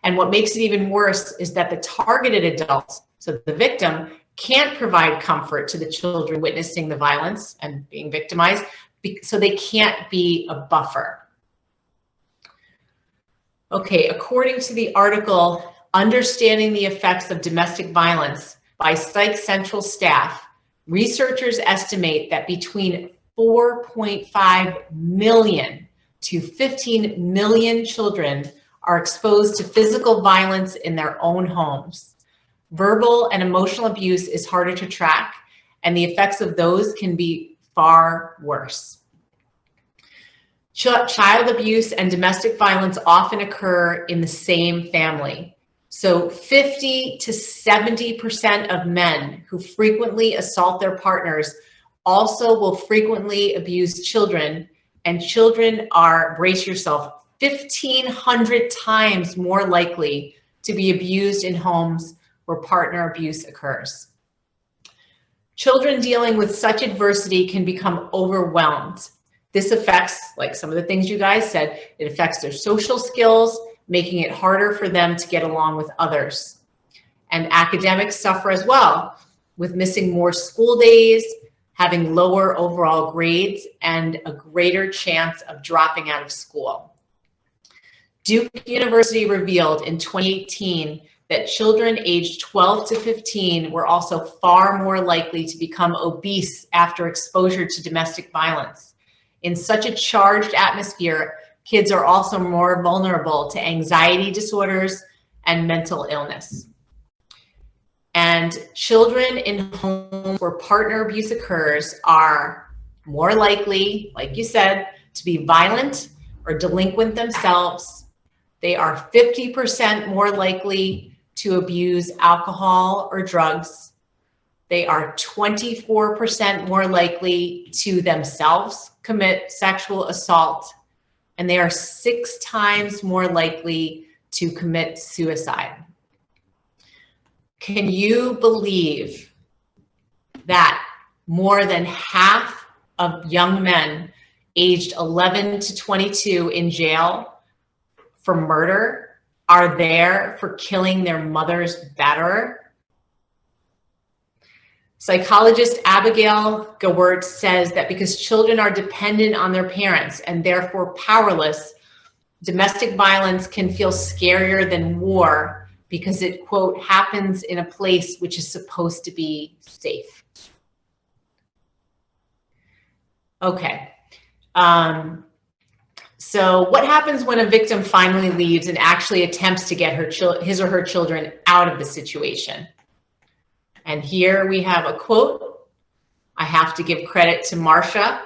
And what makes it even worse is that the targeted adults, so the victim, can't provide comfort to the children witnessing the violence and being victimized, so they can't be a buffer. Okay, according to the article, Understanding the Effects of Domestic Violence by Psych Central staff, researchers estimate that between 4.5 million to 15 million children are exposed to physical violence in their own homes. Verbal and emotional abuse is harder to track, and the effects of those can be far worse. Child abuse and domestic violence often occur in the same family. So 50 to 70% of men who frequently assault their partners also will frequently abuse children, and children are, brace yourself, 1,500 times more likely to be abused in homes where partner abuse occurs. Children dealing with such adversity can become overwhelmed. This affects, like some of the things you guys said, it affects their social skills, making it harder for them to get along with others. And academics suffer as well, with missing more school days, having lower overall grades, and a greater chance of dropping out of school. Duke University revealed in 2018 that children aged 12 to 15 were also far more likely to become obese after exposure to domestic violence. In such a charged atmosphere, kids are also more vulnerable to anxiety disorders and mental illness. And children in homes where partner abuse occurs are more likely, like you said, to be violent or delinquent themselves. They are 50% more likely to abuse alcohol or drugs. They are 24% more likely to themselves commit sexual assault, and they are 6 times more likely to commit suicide. Can you believe that more than half of young men aged 11 to 22 in jail for murder are there for killing their mother's batterer? Psychologist Abigail Gewirtz says that because children are dependent on their parents and therefore powerless, domestic violence can feel scarier than war because it, quote, happens in a place which is supposed to be safe. Okay. So what happens when a victim finally leaves and actually attempts to get his or her children out of the situation? And here we have a quote. I have to give credit to Marcia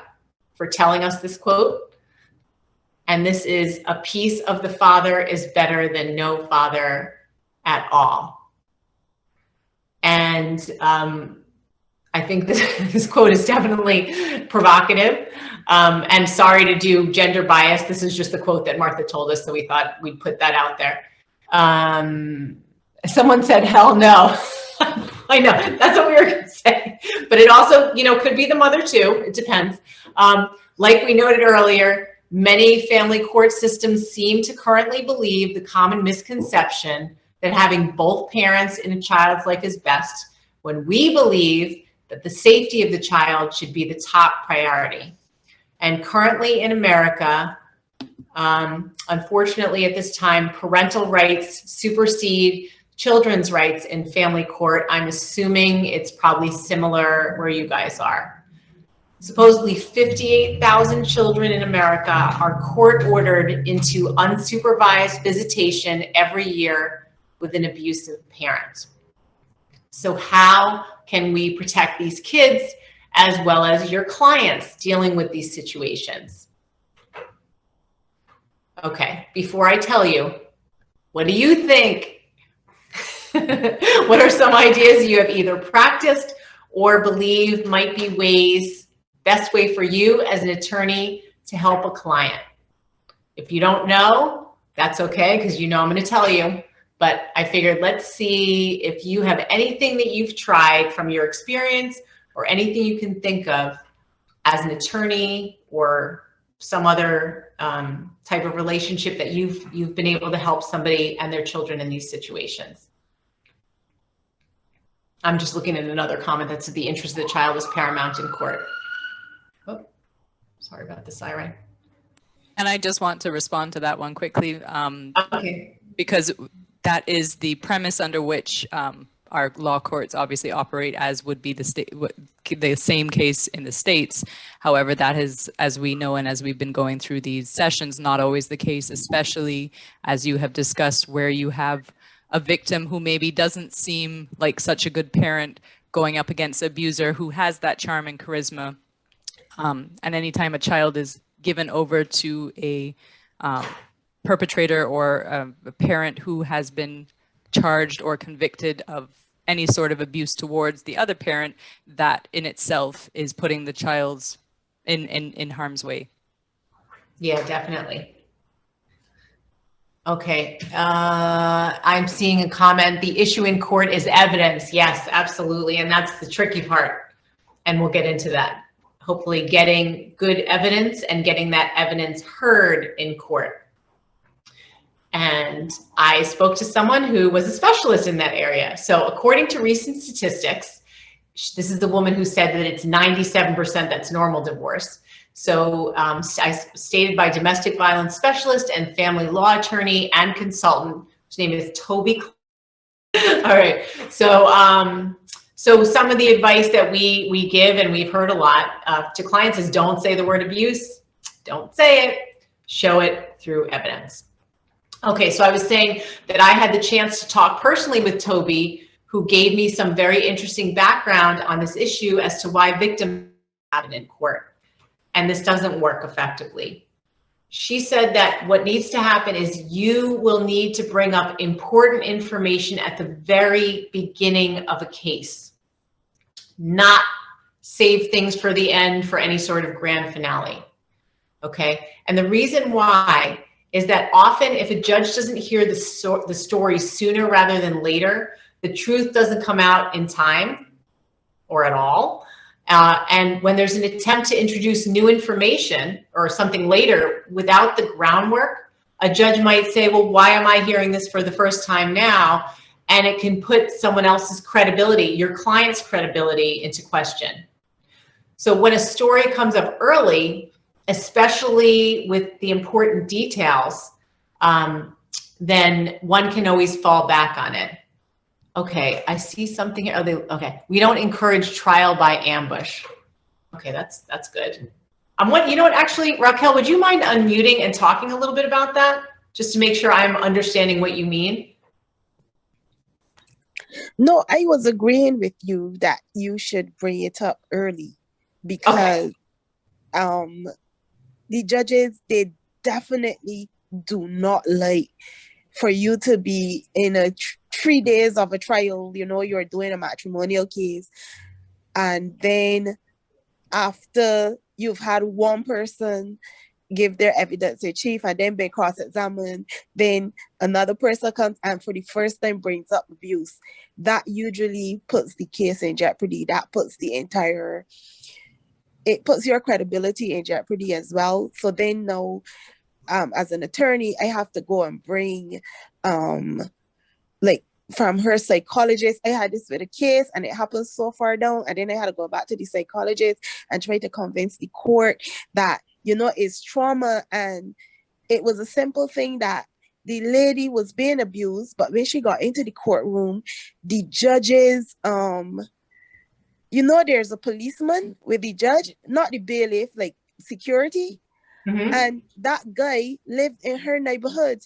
for telling us this quote. And this is, a piece of the father is better than no father at all. And I think this quote is definitely provocative. And sorry to do gender bias. This is just the quote that Martha told us, so we thought we'd put that out there. Someone said, hell no. I know, that's what we were going to say. But it also, could be the mother too. It depends. Like we noted earlier, many family court systems seem to currently believe the common misconception that having both parents in a child's life is best, when we believe that the safety of the child should be the top priority. And currently in America, unfortunately at this time, parental rights supersede children's rights in family court. I'm assuming it's probably similar where you guys are. Supposedly 58,000 children in America are court ordered into unsupervised visitation every year with an abusive parent. So how can we protect these kids as well as your clients dealing with these situations? Okay, before I tell you, what do you think? What are some ideas you have either practiced or believe might be best way for you as an attorney to help a client? If you don't know, that's okay, because I'm going to tell you. But I figured, let's see if you have anything that you've tried from your experience or anything you can think of as an attorney or some other type of relationship that you've been able to help somebody and their children in these situations. I'm just looking at another comment that said the interest of the child is paramount in court. Oh, sorry about the siren. And I just want to respond to that one quickly. Okay. Because that is the premise under which our law courts obviously operate, as would be the same case in the States. However, that is, as we know and as we've been going through these sessions, not always the case, especially as you have discussed, where you have a victim who maybe doesn't seem like such a good parent going up against an abuser who has that charm and charisma. And anytime a child is given over to a perpetrator or a parent who has been charged or convicted of any sort of abuse towards the other parent, that in itself is putting the child's in harm's way. Yeah, definitely. Okay, I'm seeing a comment. The issue in court is evidence. Yes, absolutely. And that's the tricky part. And we'll get into that. Hopefully getting good evidence and getting that evidence heard in court. And I spoke to someone who was a specialist in that area. So according to recent statistics, this is the woman who said that it's 97% that's normal divorce. So I stated by domestic violence specialist and family law attorney and consultant, whose name is Toby. All right. So so some of the advice that we give, and we've heard a lot to clients, is don't say the word abuse. Don't say it. Show it through evidence. Okay, so I was saying that I had the chance to talk personally with Toby, who gave me some very interesting background on this issue as to why victims happen in court. And this doesn't work effectively. She said that what needs to happen is you will need to bring up important information at the very beginning of a case, not save things for the end for any sort of grand finale. Okay, and the reason why is that often if a judge doesn't hear the story sooner rather than later, the truth doesn't come out in time or at all. And when there's an attempt to introduce new information or something later without the groundwork, a judge might say, well, why am I hearing this for the first time now? and it can put someone else's credibility, your client's credibility, into question. So when a story comes up early, especially with the important details, then one can always fall back on it. Okay, I see something here. Okay, we don't encourage trial by ambush. Okay, that's good. You know what, actually, Raquel, would you mind unmuting and talking a little bit about that, just to make sure I'm understanding what you mean? No, I was agreeing with you that you should bring it up early, because the judges, they definitely do not like for you to be in a 3 days of a trial, you know, you're doing a matrimonial case, and then after you've had one person give their evidence to chief and then be cross-examined, then another person comes and for the first time brings up abuse. That usually puts the case in jeopardy. That puts it puts your credibility in jeopardy as well. So then now, as an attorney, I have to go and bring, like, from her psychologist. I had this with a case and it happened so far down, and then I had to go back to the psychologist and try to convince the court that, you know, it's trauma, and it was a simple thing that the lady was being abused, but when she got into the courtroom, the judges, you know, there's a policeman with the judge, not the bailiff, like security, and that guy lived in her neighborhood.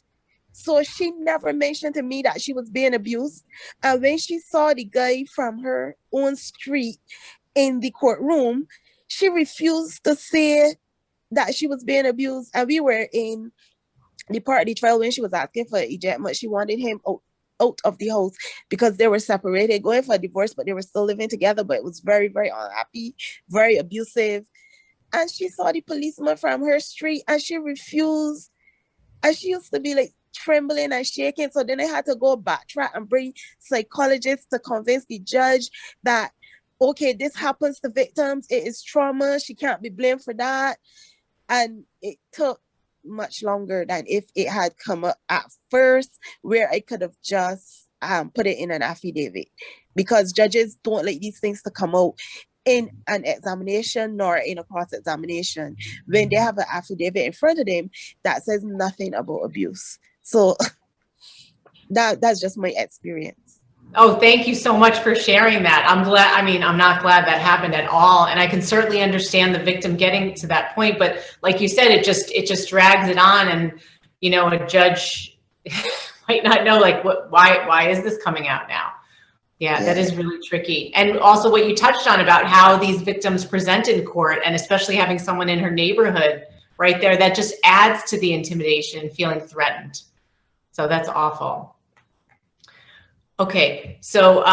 So she never mentioned to me that she was being abused. And when she saw the guy from her own street in the courtroom, she refused to say that she was being abused. And we were in the part of the trial when she was asking for ejectment. She wanted him out of the house because they were separated, going for a divorce, but they were still living together. But it was very, very unhappy, very abusive. And she saw the policeman from her street and she refused. And she used to be like trembling and shaking. So then I had to go backtrack and bring psychologists to convince the judge that, okay, this happens to victims. It is trauma. She can't be blamed for that. And it took much longer than if it had come up at first, where I could have just put it in an affidavit, because judges don't like these things to come out in an examination nor in a cross-examination when they have an affidavit in front of them that says nothing about abuse. So that's just my experience. Oh, thank you so much for sharing that. I'm glad, I mean, I'm not glad that happened at all. And I can certainly understand the victim getting to that point, but like you said, it just drags it on, and, you know, a judge might not know, like, why is this coming out now? Yeah, that is really tricky. And also what you touched on about how these victims present in court, and especially having someone in her neighborhood right there, that just adds to the intimidation and feeling threatened. So that's awful. Okay, so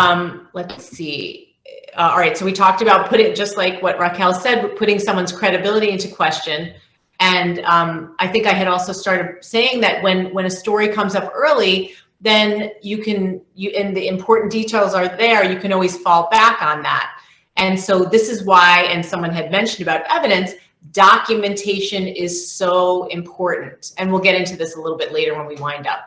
let's see. All right, so we talked about just like what Raquel said, putting someone's credibility into question. And I think I had also started saying that when a story comes up early, then and the important details are there, you can always fall back on that. And so this is why, and someone had mentioned about evidence, documentation is so important. And we'll get into this a little bit later when we wind up.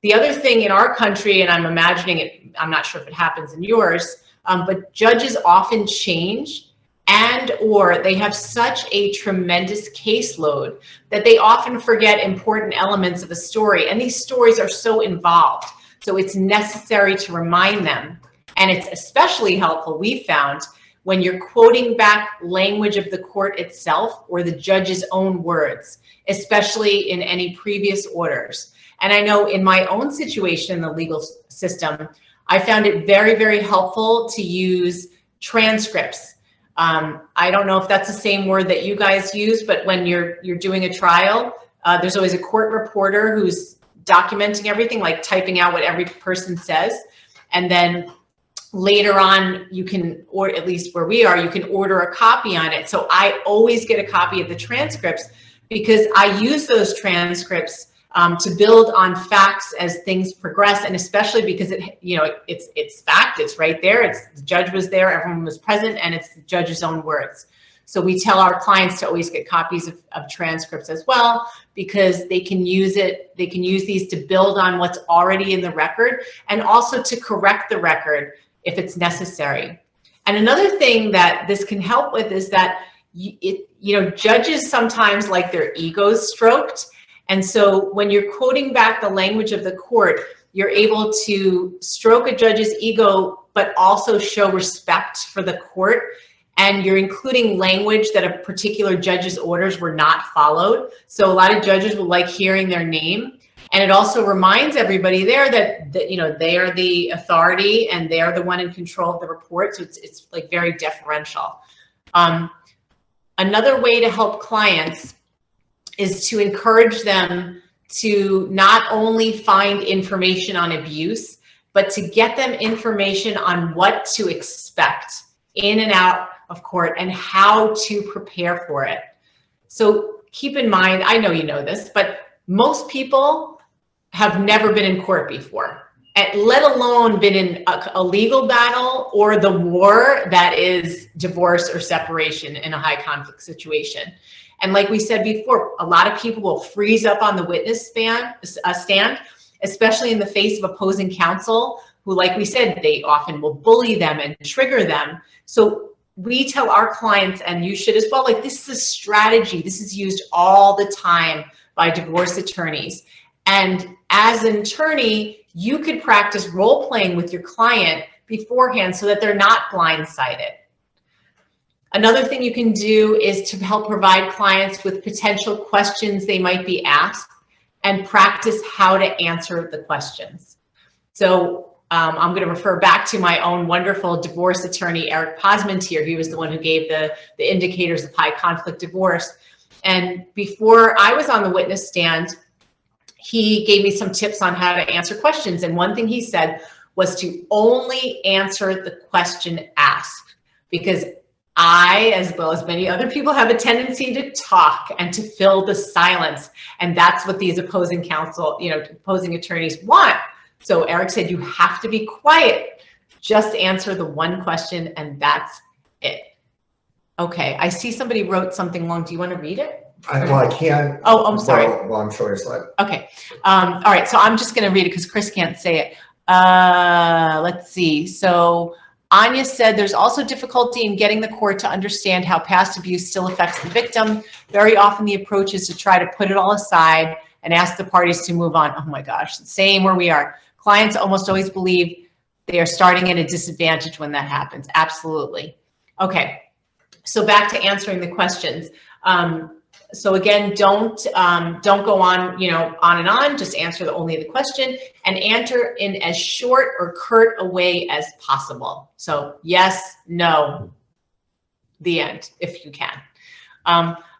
The other thing in our country, and I'm imagining it, I'm not sure if it happens in yours, but judges often change, or they have such a tremendous caseload that they often forget important elements of a story. And these stories are so involved. So it's necessary to remind them. And it's especially helpful, we found, when you're quoting back language of the court itself or the judge's own words, especially in any previous orders. And I know in my own situation in the legal system, I found it very, very helpful to use transcripts. I don't know if that's the same word that you guys use, but when you're doing a trial, there's always a court reporter who's documenting everything, like typing out what every person says. And then later on, you can, or at least where we are, you can order a copy on it. So I always get a copy of the transcripts because I use those transcripts to build on facts as things progress, and especially because it's fact, it's right there, the judge was there, everyone was present, and it's the judge's own words. So we tell our clients to always get copies of transcripts as well, because they can use these to build on what's already in the record and also to correct the record if it's necessary. And another thing that this can help with is that judges sometimes like their egos stroked. And so when you're quoting back the language of the court, you're able to stroke a judge's ego, but also show respect for the court. And you're including language that a particular judge's orders were not followed. So a lot of judges will like hearing their name. And it also reminds everybody there that they are the authority and they are the one in control of the report. So it's like very deferential. Another way to help clients is to encourage them to not only find information on abuse, but to get them information on what to expect in and out of court and how to prepare for it. So keep in mind, I know you know this, but most people have never been in court before, let alone been in a legal battle or the war that is divorce or separation in a high conflict situation. And like we said before, a lot of people will freeze up on the witness stand, especially in the face of opposing counsel, who, like we said, they often will bully them and trigger them. So we tell our clients, and you should as well, like, this is a strategy. This is used all the time by divorce attorneys. And as an attorney, you could practice role playing with your client beforehand so that they're not blindsided. Another thing you can do is to help provide clients with potential questions they might be asked and practice how to answer the questions. So I'm going to refer back to my own wonderful divorce attorney, Eric Posmentier. He was the one who gave the indicators of high conflict divorce. And before I was on the witness stand, he gave me some tips on how to answer questions. And one thing he said was to only answer the question asked, because I, as well as many other people, have a tendency to talk and to fill the silence. And that's what these opposing attorneys want. So Eric said, you have to be quiet. Just answer the one question and that's it. Okay, I see somebody wrote something long. Do you want to read it? I can. Oh, I'm sorry. While I'm showing a slide. Okay. All right. So I'm just going to read it because Chris can't say it. Let's see. So Anya said there's also difficulty in getting the court to understand how past abuse still affects the victim. Very often the approach is to try to put it all aside and ask the parties to move on. Oh my gosh, same where we are. Clients almost always believe they are starting at a disadvantage when that happens. Absolutely. Okay. So back to answering the questions. So again, don't go on, on and on. Just answer only the question and answer in as short or curt a way as possible. So yes, no, the end, if you can.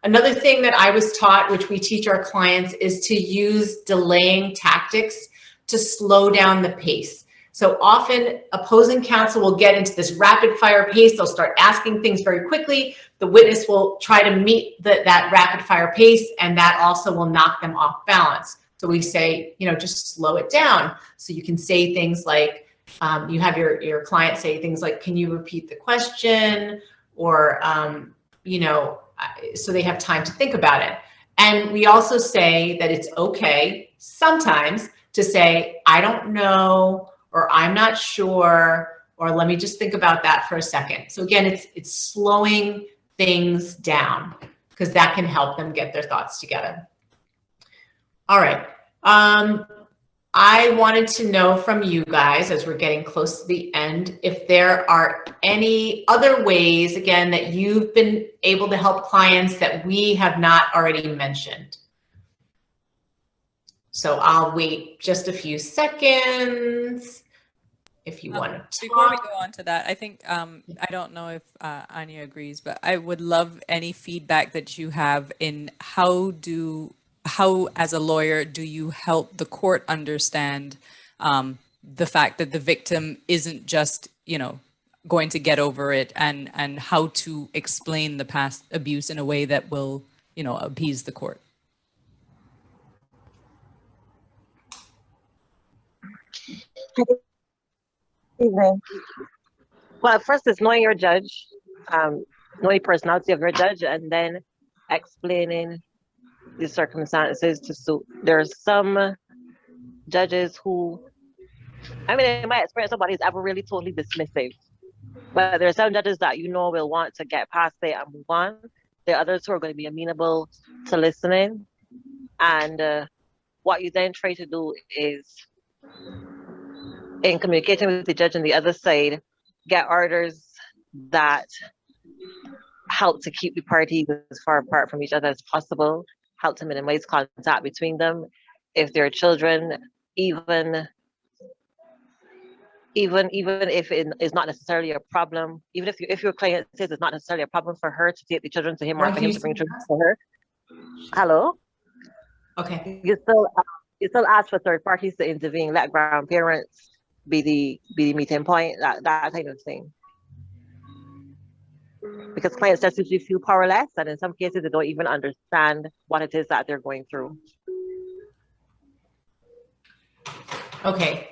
Another thing that I was taught, which we teach our clients, is to use delaying tactics to slow down the pace. So often opposing counsel will get into this rapid fire pace. They'll start asking things very quickly. The witness will try to meet that rapid fire pace, and that also will knock them off balance. So we say, just slow it down. So you can say things like, you have your client say things like, can you repeat the question? Or, so they have time to think about it. And we also say that it's okay sometimes to say, I don't know, or I'm not sure, or let me just think about that for a second. So again, it's slowing things down because that can help them get their thoughts together. All right. I wanted to know from you guys, as we're getting close to the end, if there are any other ways, again, that you've been able to help clients that we have not already mentioned. So I'll wait just a few seconds if you want to Before we go on to that, I think, I don't know if Anya agrees, but I would love any feedback that you have in how as a lawyer, do you help the court understand the fact that the victim isn't just, going to get over it, and how to explain the past abuse in a way that will, appease the court? Evening. Well, first is knowing your judge. knowing the personality of your judge and then explaining the circumstances to suit. There's some judges who, I mean, in my experience, nobody's ever really totally dismissive. But there are some judges that will want to get past it and move on. There are others who are going to be amenable to listening. And what you then try to do is, in communicating with the judge on the other side, get orders that help to keep the parties as far apart from each other as possible, help to minimize contact between them. If there are children, even if it is not necessarily a problem, even if your client says it's not necessarily a problem for her to take the children to him or for him to bring children to her. Hello? Okay. You still ask for third parties to intervene, let grandparents be the meeting point, that kind of thing. Because clients just usually feel powerless, and in some cases they don't even understand what it is that they're going through. Okay.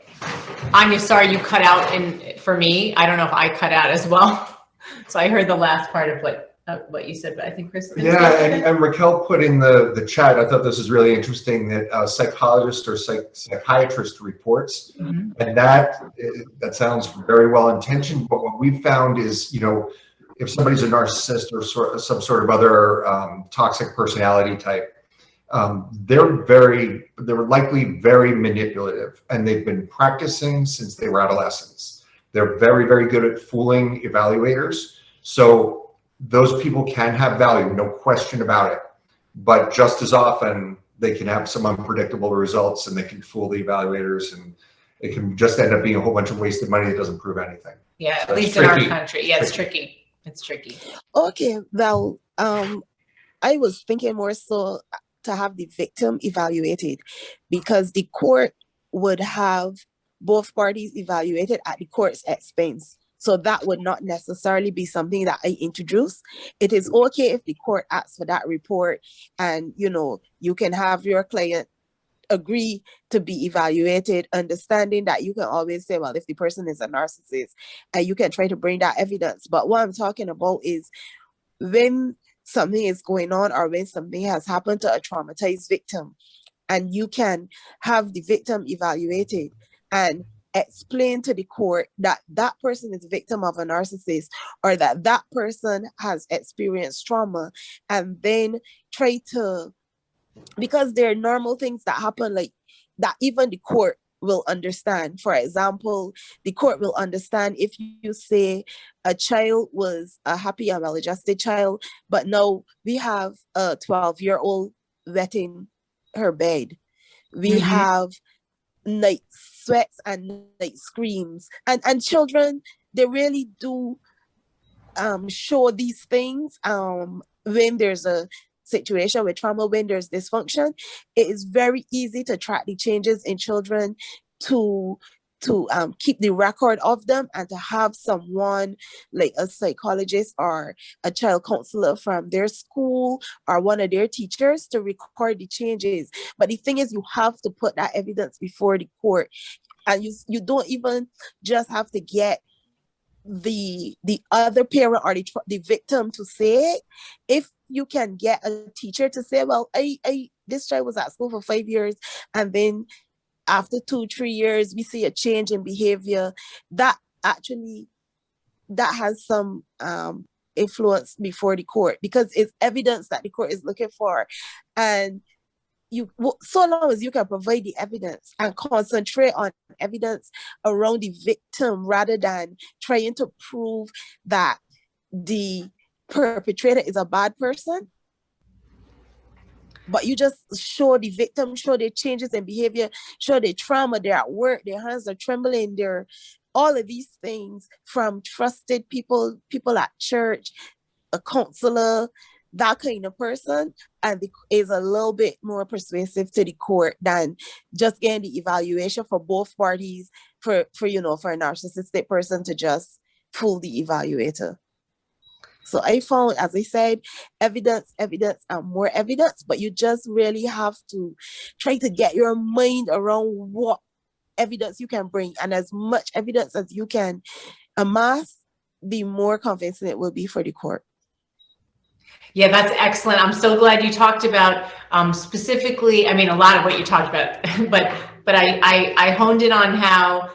Anya, sorry you cut out for me. I don't know if I cut out as well. So I heard the last part of what you said, but I think Chris. Yeah, and Raquel put in the chat, I thought this was really interesting, that a psychologist or psychiatrist reports, and that sounds very well intentioned, but what we found is, if somebody's a narcissist or some sort of other toxic personality type, they're likely very manipulative, and they've been practicing since they were adolescents. They're very, very good at fooling evaluators. So those people can have value, no question about it. But just as often, they can have some unpredictable results, and they can fool the evaluators, and it can just end up being a whole bunch of wasted money that doesn't prove anything. Yeah, So at least in our country. Yeah, it's tricky. It's tricky. Okay, well, I was thinking more so to have the victim evaluated, because the court would have both parties evaluated at the court's expense. So that would not necessarily be something that I introduce. It is okay if the court asks for that report, and you can have your client agree to be evaluated, understanding that you can always say, well, if the person is a narcissist, and you can try to bring that evidence. But what I'm talking about is when something is going on, or when something has happened to a traumatized victim, and you can have the victim evaluated and explain to the court that that person is a victim of a narcissist, or that that person has experienced trauma, and then try to, because there are normal things that happen, like that even the court will understand. For example, the court will understand if you say a child was a happy and well-adjusted child, but now we have a 12-year-old wetting her bed. We have night sweats and night screams, and children, they really do show these things when there's a situation with trauma, when there's dysfunction. It is very easy to track the changes in children, to keep the record of them, and to have someone like a psychologist or a child counselor from their school or one of their teachers to record the changes. But the thing is, you have to put that evidence before the court, and you don't even just have to get the other parent or the victim to say it. If you can get a teacher to say, well, I this child was at school for 5 years, and then after 2-3 years we see a change in behavior, that has some influence before the court, because it's evidence that the court is looking for. And so long as you can provide the evidence and concentrate on evidence around the victim, rather than trying to prove that the perpetrator is a bad person, but you just show the victim, show their changes in behavior, show their trauma, they're at work, their hands are trembling, they're all of these things from trusted people at church, a counselor, that kind of person, and is a little bit more persuasive to the court than just getting the evaluation for both parties, for a narcissistic person to just fool the evaluator. So I found, as I said, evidence, and more evidence, but you just really have to try to get your mind around what evidence you can bring, and as much evidence as you can amass, the more convincing it will be for the court. Yeah, that's excellent. I'm so glad you talked about specifically, I mean, a lot of what you talked about, but I honed in on how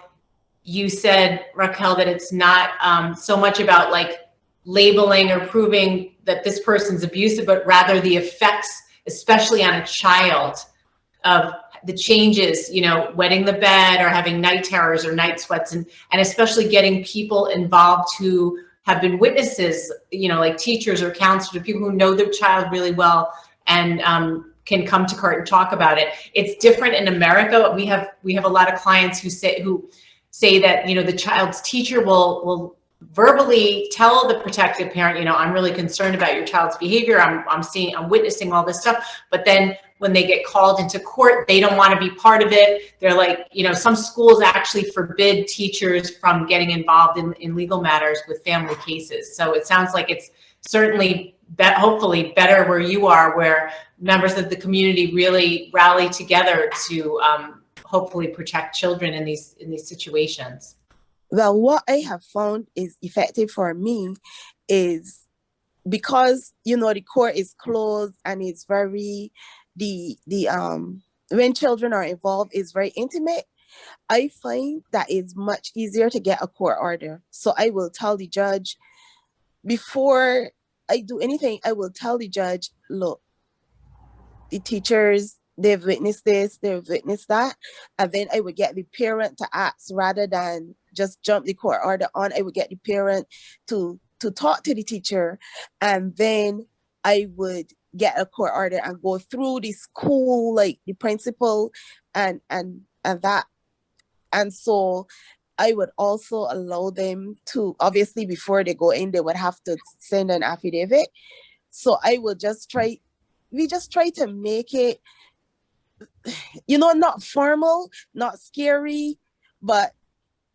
you said, Raquel, that it's not so much about like labeling or proving that this person's abusive, but rather the effects, especially on a child, of the changes, you know, wetting the bed or having night terrors or night sweats, and especially getting people involved who have been witnesses, you know, like teachers or counselors or people who know their child really well and can come to court and talk about it. It's different in America. We have a lot of clients who say that, you know, the child's teacher will verbally tell the protective parent, you know, I'm really concerned about your child's behavior. I'm witnessing all this stuff. But then when they get called into court, they don't want to be part of it. They're like, you know, some schools actually forbid teachers from getting involved in legal matters with family cases. So it sounds like it's certainly hopefully better where you are, where members of the community really rally together to hopefully protect children in these situations. Well, what I have found is effective for me is because, you know, the court is closed and it's very, when children are involved, it's very intimate. I find that it's much easier to get a court order. So I will tell the judge, before I do anything, I will tell the judge, look, the teachers, they've witnessed this, they've witnessed that. And then I would get the parent to ask rather than just jump the court order on. I would get the parent to talk to the teacher, and then I would get a court order and go through the school, like the principal and that. And so I would also allow them to, obviously before they go in, they would have to send an affidavit. So I would just we just try to make it, you know, not formal, not scary, but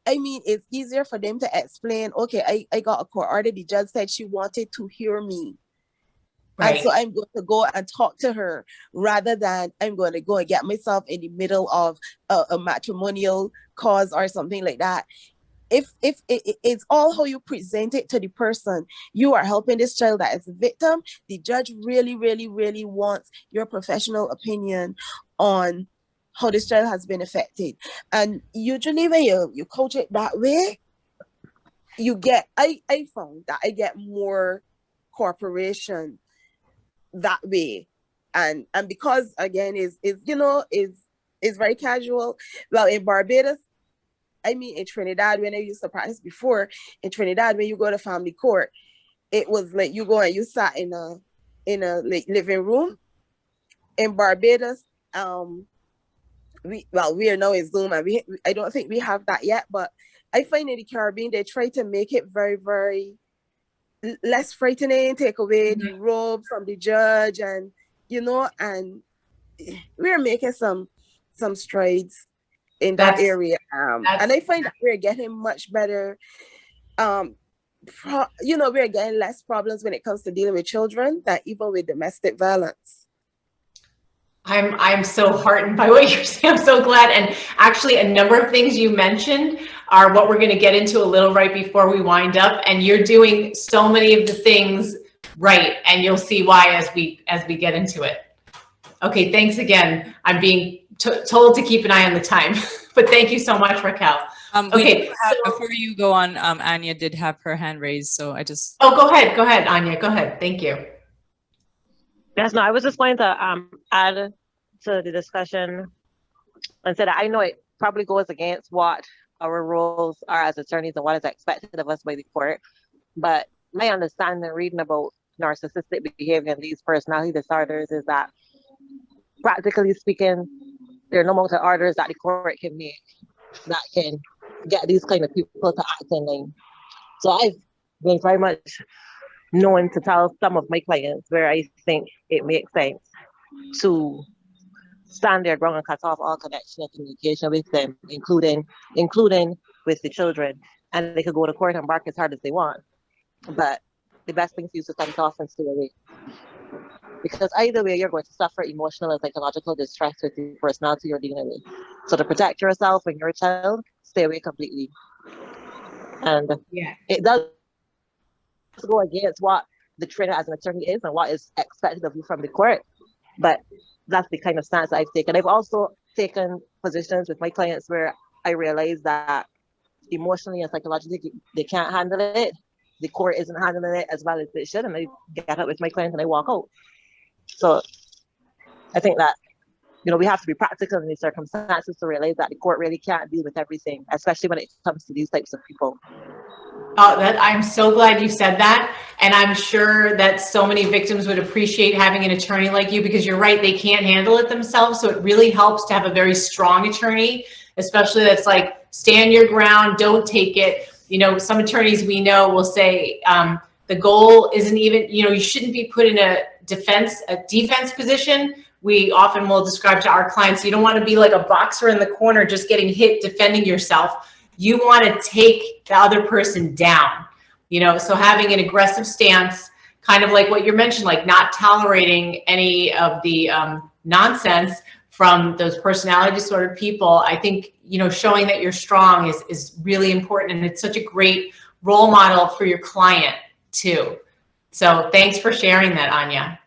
I mean, it's easier for them to explain, okay, I got a court order. The judge said she wanted to hear me. Right. And so I'm going to go and talk to her rather than I'm going to go and get myself in the middle of a matrimonial cause or something like that. If it's all how you present it to the person, you are helping this child that is a victim. The judge really, really, really wants your professional opinion on how this child has been affected. And usually when you coach it that way, you get, I found that I get more cooperation that way. And because again is you know, is very casual. Well, in Barbados, I mean, in Trinidad, when I used to practice before, in Trinidad, when you go to family court, it was like you go and you sat in a like living room. In Barbados, we are now in Zoom, and I don't think we have that yet, but I find in the Caribbean they try to make it very, very less frightening, take away the robe from the judge, and you know, and we're making some strides in that area. And I find that we're getting much better. You know, we're getting less problems when it comes to dealing with children than even with domestic violence. I'm so heartened by what you're saying. I'm so glad. And actually, a number of things you mentioned are what we're going to get into a little right before we wind up. And you're doing so many of the things right, and you'll see why as we get into it. Okay, thanks again. I'm being told to keep an eye on the time, but thank you so much, Raquel. Okay, before you go on, Anya did have her hand raised, so I just. Oh, go ahead, Anya. Go ahead. Thank you. Yes, no, I was just going to add to the discussion and say that I know it probably goes against what our roles are as attorneys and what is expected of us by the court. But my understanding reading about narcissistic behavior and these personality disorders is that, practically speaking, there are no more orders that the court can make that can get these kind of people to act in line. So I've been very much known to tell some of my clients where I think it makes sense to stand their ground and cut off all connection and communication with them, including with the children. And they could go to court and bark as hard as they want. But the best thing for you is to cut it off and stay away. Because either way, you're going to suffer emotional and psychological distress with the personality you're dealing with. So to protect yourself and your child, stay away completely. And it does go against what the training as an attorney is and what is expected of you from the court. But that's the kind of stance I've taken. I've also taken positions with my clients where I realize that emotionally and psychologically they can't handle it. The court isn't handling it as well as it should, and I get up with my client and I walk out. So I think that, you know, we have to be practical in these circumstances to realize that the court really can't deal with everything, especially when it comes to these types of people. Oh, I'm so glad you said that. And I'm sure that so many victims would appreciate having an attorney like you, because you're right, they can't handle it themselves. So it really helps to have a very strong attorney, especially that's like, stand your ground, don't take it. You know, some attorneys we know will say, the goal isn't even, you know, you shouldn't be put in a defense position. We often will describe to our clients, you don't want to be like a boxer in the corner, just getting hit, defending yourself. You want to take the other person down, you know, so having an aggressive stance, kind of like what you mentioned, like not tolerating any of the nonsense from those personality disordered people. I think, you know, showing that you're strong is really important. And it's such a great role model for your client too. So thanks for sharing that, Anya.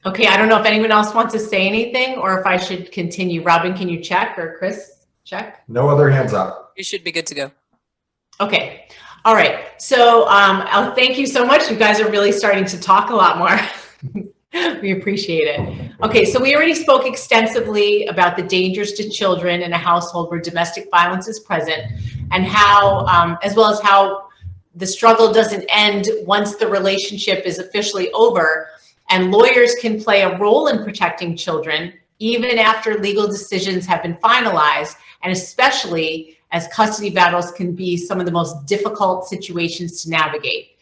Okay, I don't know if anyone else wants to say anything or if I should continue. Robin, can you check, or Chris, check? No other hands up. You should be good to go. Okay, all right. So thank you so much. You guys are really starting to talk a lot more. We appreciate it. Okay, so we already spoke extensively about the dangers to children in a household where domestic violence is present, and how, as well as how the struggle doesn't end once the relationship is officially over. And lawyers can play a role in protecting children even after legal decisions have been finalized, and especially as custody battles can be some of the most difficult situations to navigate.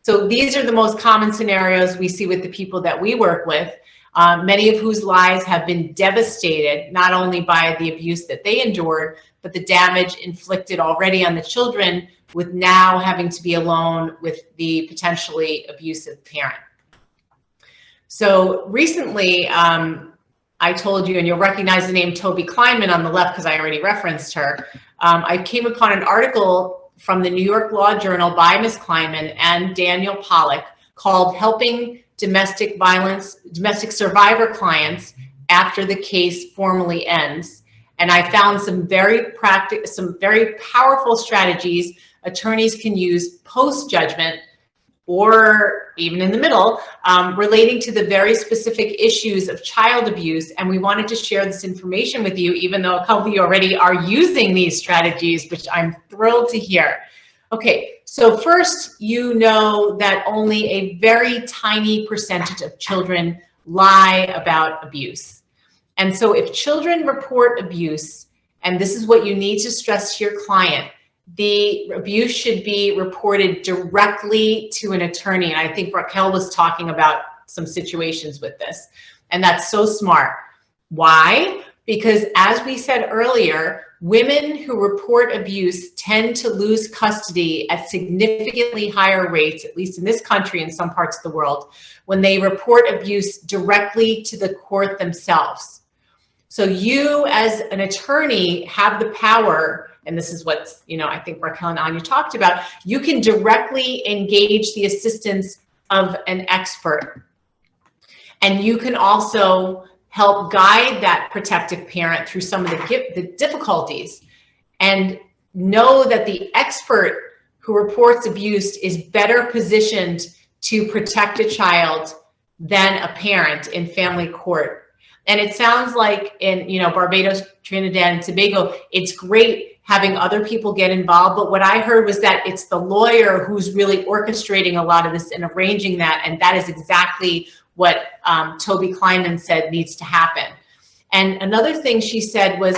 So these are the most common scenarios we see with the people that we work with, many of whose lives have been devastated, not only by the abuse that they endured, but the damage inflicted already on the children, with now having to be alone with the potentially abusive parent. So recently, I told you, and you'll recognize the name Toby Kleinman on the left because I already referenced her. I came upon an article from the New York Law Journal by Ms. Kleinman and Daniel Pollack called "Helping Domestic Survivor Clients After the Case Formally Ends." And I found some very powerful strategies attorneys can use post-judgment, or even in the middle, relating to the very specific issues of child abuse. And we wanted to share this information with you, even though a couple of you already are using these strategies, which I'm thrilled to hear. Okay, so first, you know that only a very tiny percentage of children lie about abuse. And so if children report abuse, and this is what you need to stress to your client, the abuse should be reported directly to an attorney. And I think Raquel was talking about some situations with this, and that's so smart. Why? Because as we said earlier, women who report abuse tend to lose custody at significantly higher rates, at least in this country and some parts of the world, when they report abuse directly to the court themselves. So you as an attorney have the power, and this is what, you know, I think Raquel and Anya talked about, you can directly engage the assistance of an expert. And you can also help guide that protective parent through some of the difficulties, and know that the expert who reports abuse is better positioned to protect a child than a parent in family court. And it sounds like in, you know, Barbados, Trinidad, and Tobago, it's great having other people get involved. But what I heard was that it's the lawyer who's really orchestrating a lot of this and arranging that. And that is exactly what Toby Kleinman said needs to happen. And another thing she said was,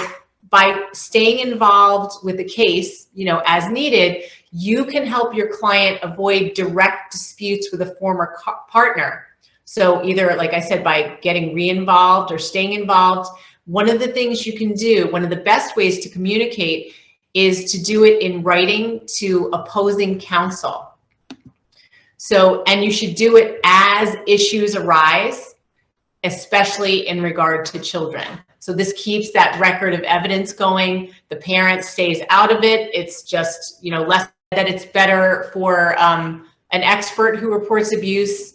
by staying involved with the case, you know, as needed, you can help your client avoid direct disputes with a former partner. So either, like I said, by getting re-involved or staying involved. One of the things you can do, one of the best ways to communicate, is to do it in writing to opposing counsel. So, and you should do it as issues arise, especially in regard to children. So this keeps that record of evidence going. The parent stays out of it. It's just, you know, less that it's better for an expert who reports abuse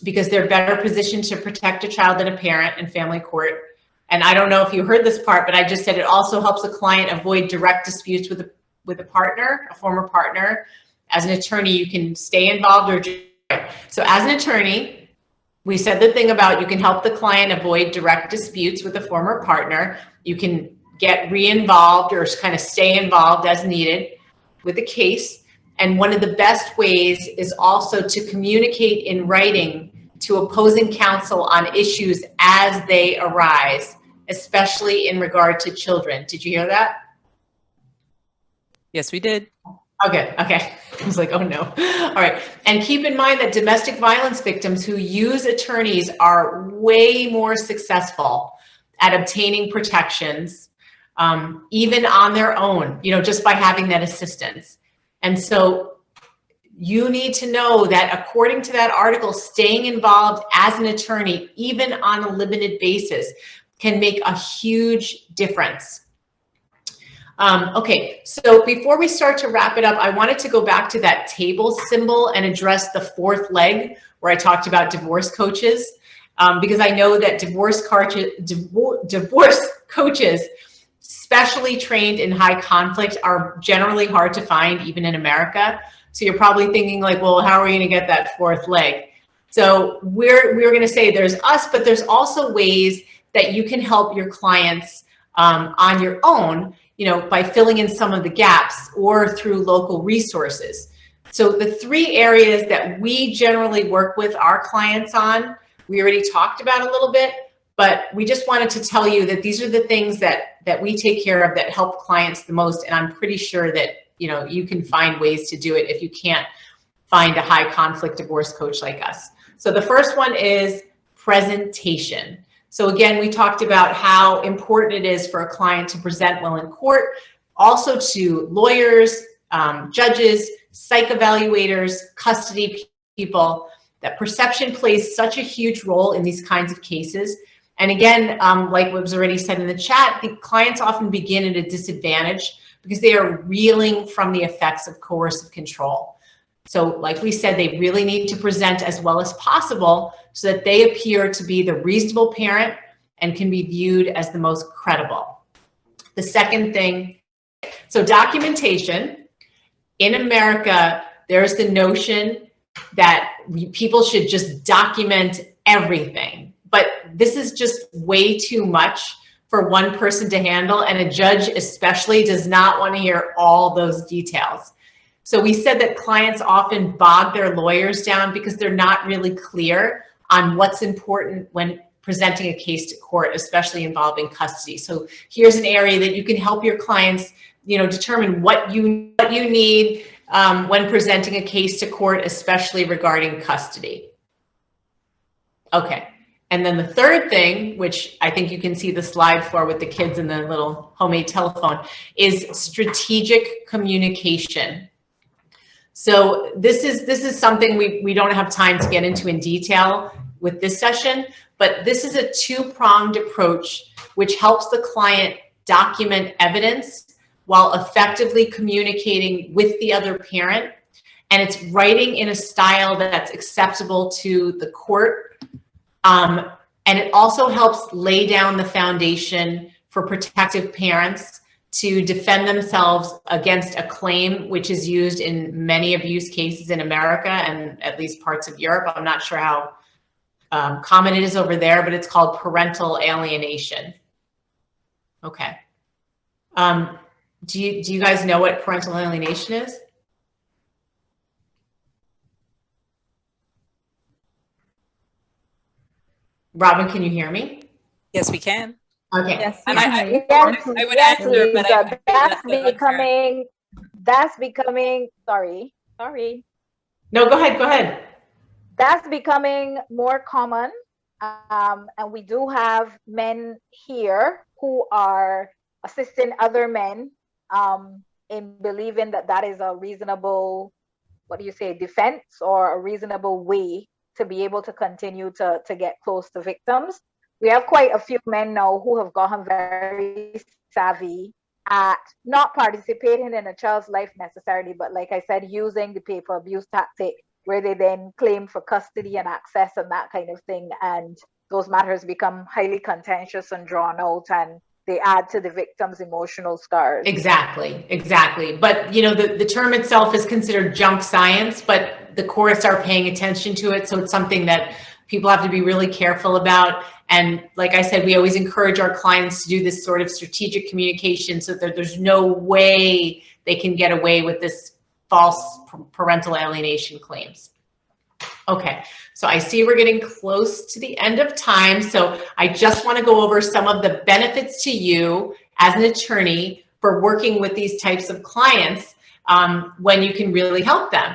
because they're better positioned to protect a child than a parent in family court. And I don't know if you heard this part, but I just said it also helps a client avoid direct disputes with a partner, a former partner. As an attorney, you can stay involved or just, so as an attorney, we said the thing about you can help the client avoid direct disputes with a former partner. You can get re-involved or kind of stay involved as needed with the case. And one of the best ways is also to communicate in writing to opposing counsel on issues as they arise, especially in regard to children. Did you hear that? Yes, we did. Okay. I was like, oh no. All right. And keep in mind that domestic violence victims who use attorneys are way more successful at obtaining protections, even on their own, just by having that assistance. And so you need to know that according to that article, staying involved as an attorney, even on a limited basis, can make a huge difference. Okay, so before we start to wrap it up, I wanted to go back to that table symbol and address the fourth leg where I talked about divorce coaches, because I know that divorce coaches, specially trained in high conflict, are generally hard to find even in America. So you're probably thinking like, well, how are we going to get that fourth leg? So we're going to say there's us, but there's also ways that you can help your clients on your own, by filling in some of the gaps or through local resources. So the three areas that we generally work with our clients on, we already talked about a little bit, but we just wanted to tell you that these are the things that we take care of that help clients the most. And I'm pretty sure that, you can find ways to do it if you can't find a high conflict divorce coach like us. So the first one is presentation. So again, we talked about how important it is for a client to present well in court, also to lawyers, judges, psych evaluators, custody people, that perception plays such a huge role in these kinds of cases. And again, like what was already said in the chat, the clients often begin at a disadvantage because they are reeling from the effects of coercive control. So like we said, they really need to present as well as possible so that they appear to be the reasonable parent and can be viewed as the most credible. The second thing, so documentation. In America, there's the notion that people should just document everything, but this is just way too much for one person to handle, and a judge especially does not want to hear all those details. So we said that clients often bog their lawyers down because they're not really clear on what's important when presenting a case to court, especially involving custody. So here's an area that you can help your clients, determine what you need when presenting a case to court, especially regarding custody. Okay. And then the third thing, which I think you can see the slide for with the kids and the little homemade telephone, is strategic communication. So this is something we don't have time to get into in detail with this session, but this is a two-pronged approach which helps the client document evidence while effectively communicating with the other parent. And it's writing in a style that's acceptable to the court. And it also helps lay down the foundation for protective parents to defend themselves against a claim which is used in many abuse cases in America and at least parts of Europe. I'm not sure how common it is over there, but it's called parental alienation. Okay. Do you guys know what parental alienation is? Robin, can you hear me? Yes, we can. Okay. Yes, And I would yes, answer, but Lisa, I that's becoming, sorry. No, go ahead. That's becoming more common. And we do have men here who are assisting other men in believing that that is a reasonable, defense or a reasonable way to be able to continue to get close to victims. We have quite a few men now who have gotten very savvy at not participating in a child's life necessarily, but like I said, using the paper abuse tactic where they then claim for custody and access and that kind of thing. And those matters become highly contentious and drawn out, and they add to the victim's emotional scars. Exactly, exactly. But you know, the term itself is considered junk science, but the courts are paying attention to it. So it's something that people have to be really careful about. And like I said, we always encourage our clients to do this sort of strategic communication so that there's no way they can get away with this false parental alienation claims. Okay, so I see we're getting close to the end of time. So I just want to go over some of the benefits to you as an attorney for working with these types of clients when you can really help them.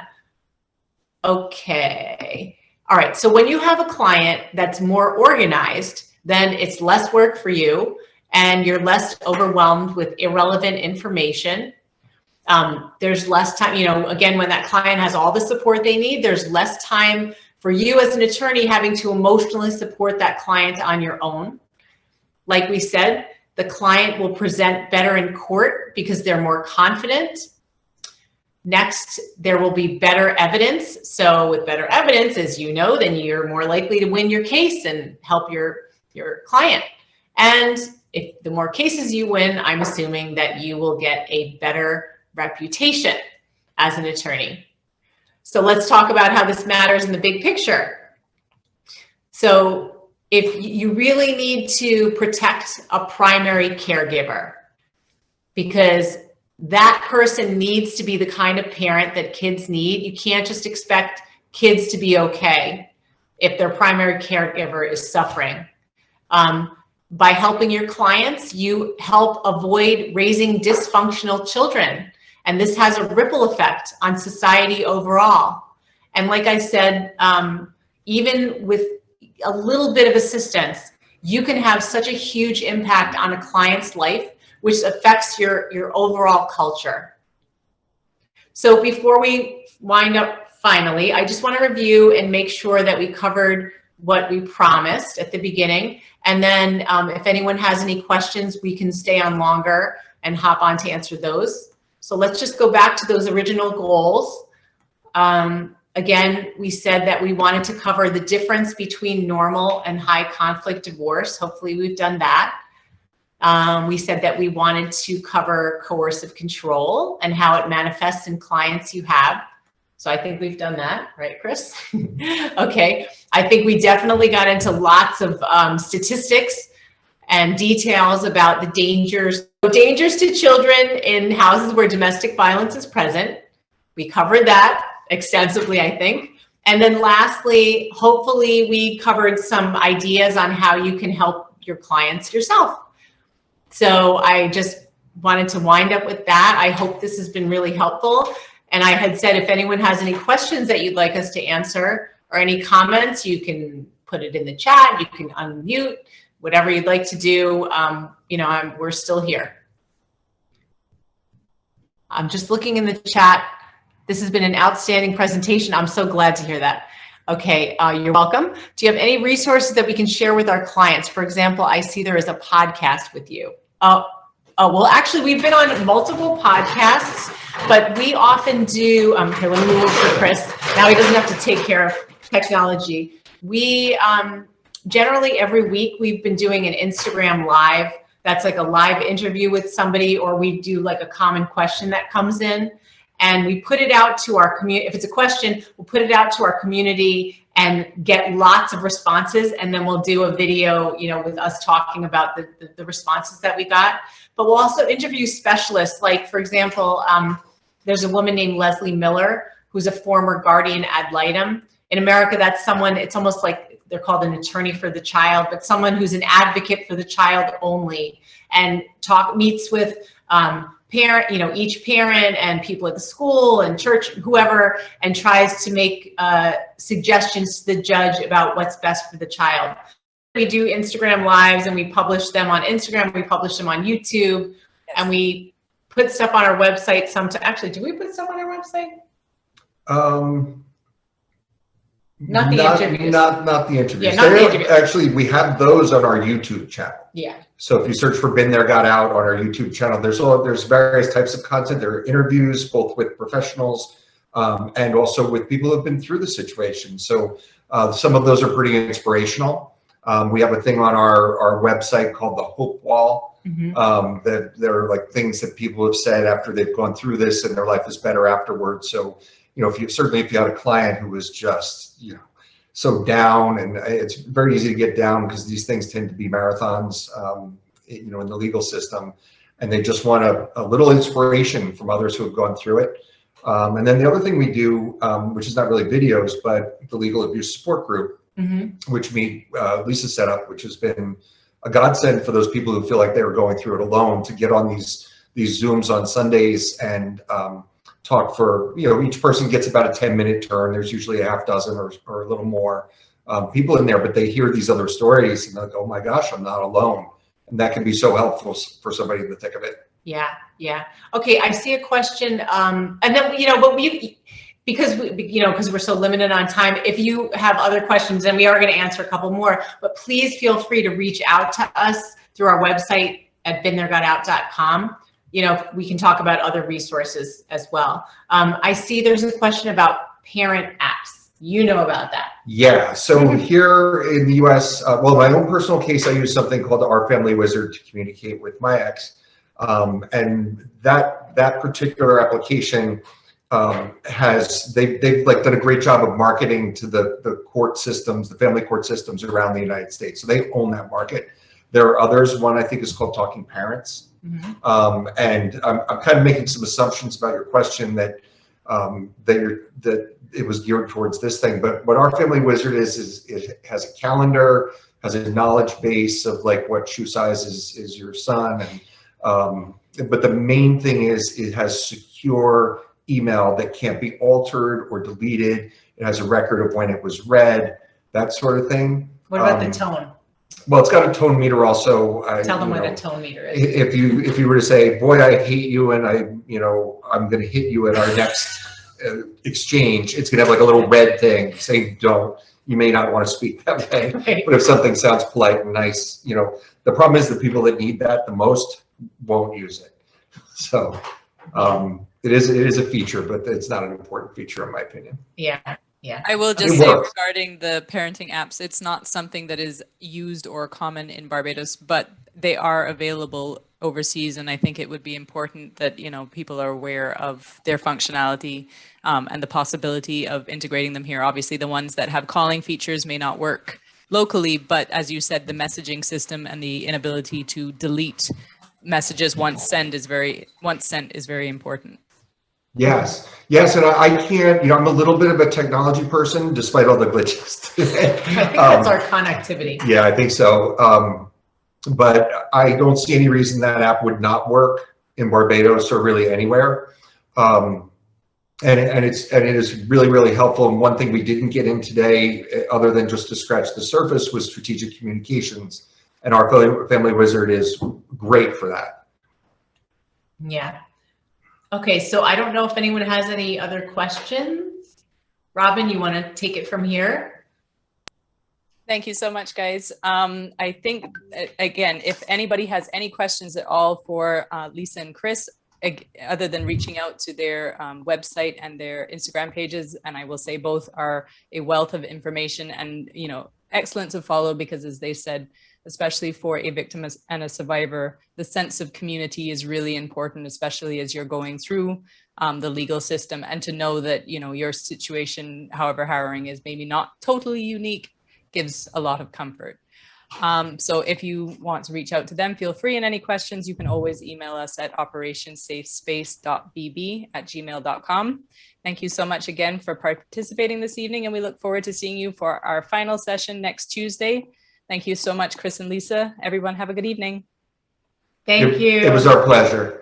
Okay. All right, so when you have a client that's more organized, then it's less work for you and you're less overwhelmed with irrelevant information. There's less time, you know, again, when that client has all the support they need, there's less time for you as an attorney having to emotionally support that client on your own. Like we said, the client will present better in court because they're more confident. Next, there will be better evidence. So with better evidence, as you know, then you're more likely to win your case and help your client. And if the more cases you win, I'm assuming that you will get a better reputation as an attorney. So let's talk about how this matters in the big picture. So if you really need to protect a primary caregiver, because that person needs to be the kind of parent that kids need. You can't just expect kids to be okay if their primary caregiver is suffering. By helping your clients, you help avoid raising dysfunctional children. And this has a ripple effect on society overall. And like I said, even with a little bit of assistance, you can have such a huge impact on a client's life, which affects your overall culture. So before we wind up finally, I just want to review and make sure that we covered what we promised at the beginning. And then if anyone has any questions, we can stay on longer and hop on to answer those. So let's just go back to those original goals. Again, we said that we wanted to cover the difference between normal and high conflict divorce. Hopefully we've done that. We said that we wanted to cover coercive control and how it manifests in clients you have. So I think we've done that, right, Chris? Okay, I think we definitely got into lots of statistics and details about the dangers to children in houses where domestic violence is present. We covered that extensively, I think. And then lastly, hopefully we covered some ideas on how you can help your clients yourself. So I just wanted to wind up with that. I hope this has been really helpful. And I had said, if anyone has any questions that you'd like us to answer or any comments, you can put it in the chat, you can unmute, whatever you'd like to do. You know, we're still here. I'm just looking in the chat. This has been an outstanding presentation. I'm so glad to hear that. Okay, you're welcome. Do you have any resources that we can share with our clients? For example, I see there is a podcast with you. Well, actually, we've been on multiple podcasts, but we often do, here, let me move for Chris. Now he doesn't have to take care of technology. We generally every week we've been doing an Instagram live. That's like a live interview with somebody, or we do like a common question that comes in. And we put it out to our community. If it's a question, we'll put it out to our community and get lots of responses. And then we'll do a video, you know, with us talking about the responses that we got. But we'll also interview specialists. Like, for example, there's a woman named Leslie Miller, who's a former guardian ad litem. In America, that's someone, it's almost like they're called an attorney for the child, but someone who's an advocate for the child only, and meets with parent, you know, each parent and people at the school and church, whoever, and tries to make suggestions to the judge about what's best for the child. We do Instagram lives and we publish them on Instagram, we publish them on YouTube, and we put stuff on our website. Actually, do we put stuff on our website? Not the interviews. Not the interviews. Yeah, not the interviews. Actually, we have those on our YouTube channel. Yeah. So if you search for Been There, Got Out on our YouTube channel, there's various types of content. There are interviews, both with professionals and also with people who have been through the situation. So some of those are pretty inspirational. We have a thing on our website called the Hope Wall. That there are like things that people have said after they've gone through this and their life is better afterwards. So, you know, if you had a client who was just, you know, so down, and it's very easy to get down because these things tend to be marathons, you know, in the legal system, and they just want a little inspiration from others who have gone through it. And then the other thing we do, which is not really videos, but the legal abuse support group, which Lisa set up, which has been a godsend for those people who feel like they were going through it alone, to get on these Zooms on Sundays and talk for, you know, each person gets about a 10-minute turn. There's usually a half dozen or a little more people in there, but they hear these other stories and they're like, oh my gosh, I'm not alone. And that can be so helpful for somebody in the thick of it. Yeah, yeah. Okay, I see a question. And then, you know, but because we're so limited on time, if you have other questions, and we are going to answer a couple more, but please feel free to reach out to us through our website at beentheregotout.com. You know, we can talk about other resources as well. I see there's a question about parent apps. You know about that. Yeah. So here in the US, well, my own personal case, I use something called the Our Family Wizard to communicate with my ex. And that particular application they've like done a great job of marketing to the court systems, the family court systems around the United States. So they own that market. There are others. One I think is called Talking Parents. And I'm kind of making some assumptions about your question that it was geared towards this thing. But what Our Family Wizard is it has a calendar, has a knowledge base of like what shoe size is your son, and but the main thing is it has secure email that can't be altered or deleted. It has a record of when it was read, that sort of thing. What about the tone? Well, it's got a tone meter also. Tell them what a tone meter is. If you were to say, boy, I hate you, and I'm going to hit you at our next exchange, it's going to have like a little red thing saying, don't. You may not want to speak that way. Right. But if something sounds polite and nice, you know, the problem is the people that need that the most won't use it. So it is a feature, but it's not an important feature in my opinion. Yeah. Yeah. I will just say regarding the parenting apps, it's not something that is used or common in Barbados, but they are available overseas. And I think it would be important that, you know, people are aware of their functionality and the possibility of integrating them here. Obviously, the ones that have calling features may not work locally, but as you said, the messaging system and the inability to delete messages once sent is very important. Yes, and I can't, you know, I'm a little bit of a technology person despite all the glitches. I think that's our connectivity. Yeah, I think so. But I don't see any reason that app would not work in Barbados or really anywhere. And it is really, really helpful. And one thing we didn't get in today, other than just to scratch the surface, was strategic communications. And Our Family Wizard is great for that. Yeah. Okay, so I don't know if anyone has any other questions. Robin, you want to take it from here? Thank you so much, guys. I think, again, if anybody has any questions at all for Lisa and Chris, other than reaching out to their website and their Instagram pages, and I will say both are a wealth of information and, you know, excellent to follow, because as they said, especially for a victim and a survivor, the sense of community is really important, especially as you're going through the legal system, and to know that, you know, your situation, however harrowing, is maybe not totally unique, gives a lot of comfort. So if you want to reach out to them, feel free. And any questions, you can always email us at operationsafespace.bb@gmail.com. Thank you so much again for participating this evening, and we look forward to seeing you for our final session next Tuesday. Thank you so much, Chris and Lisa. Everyone have a good evening. Thank you. It was our pleasure.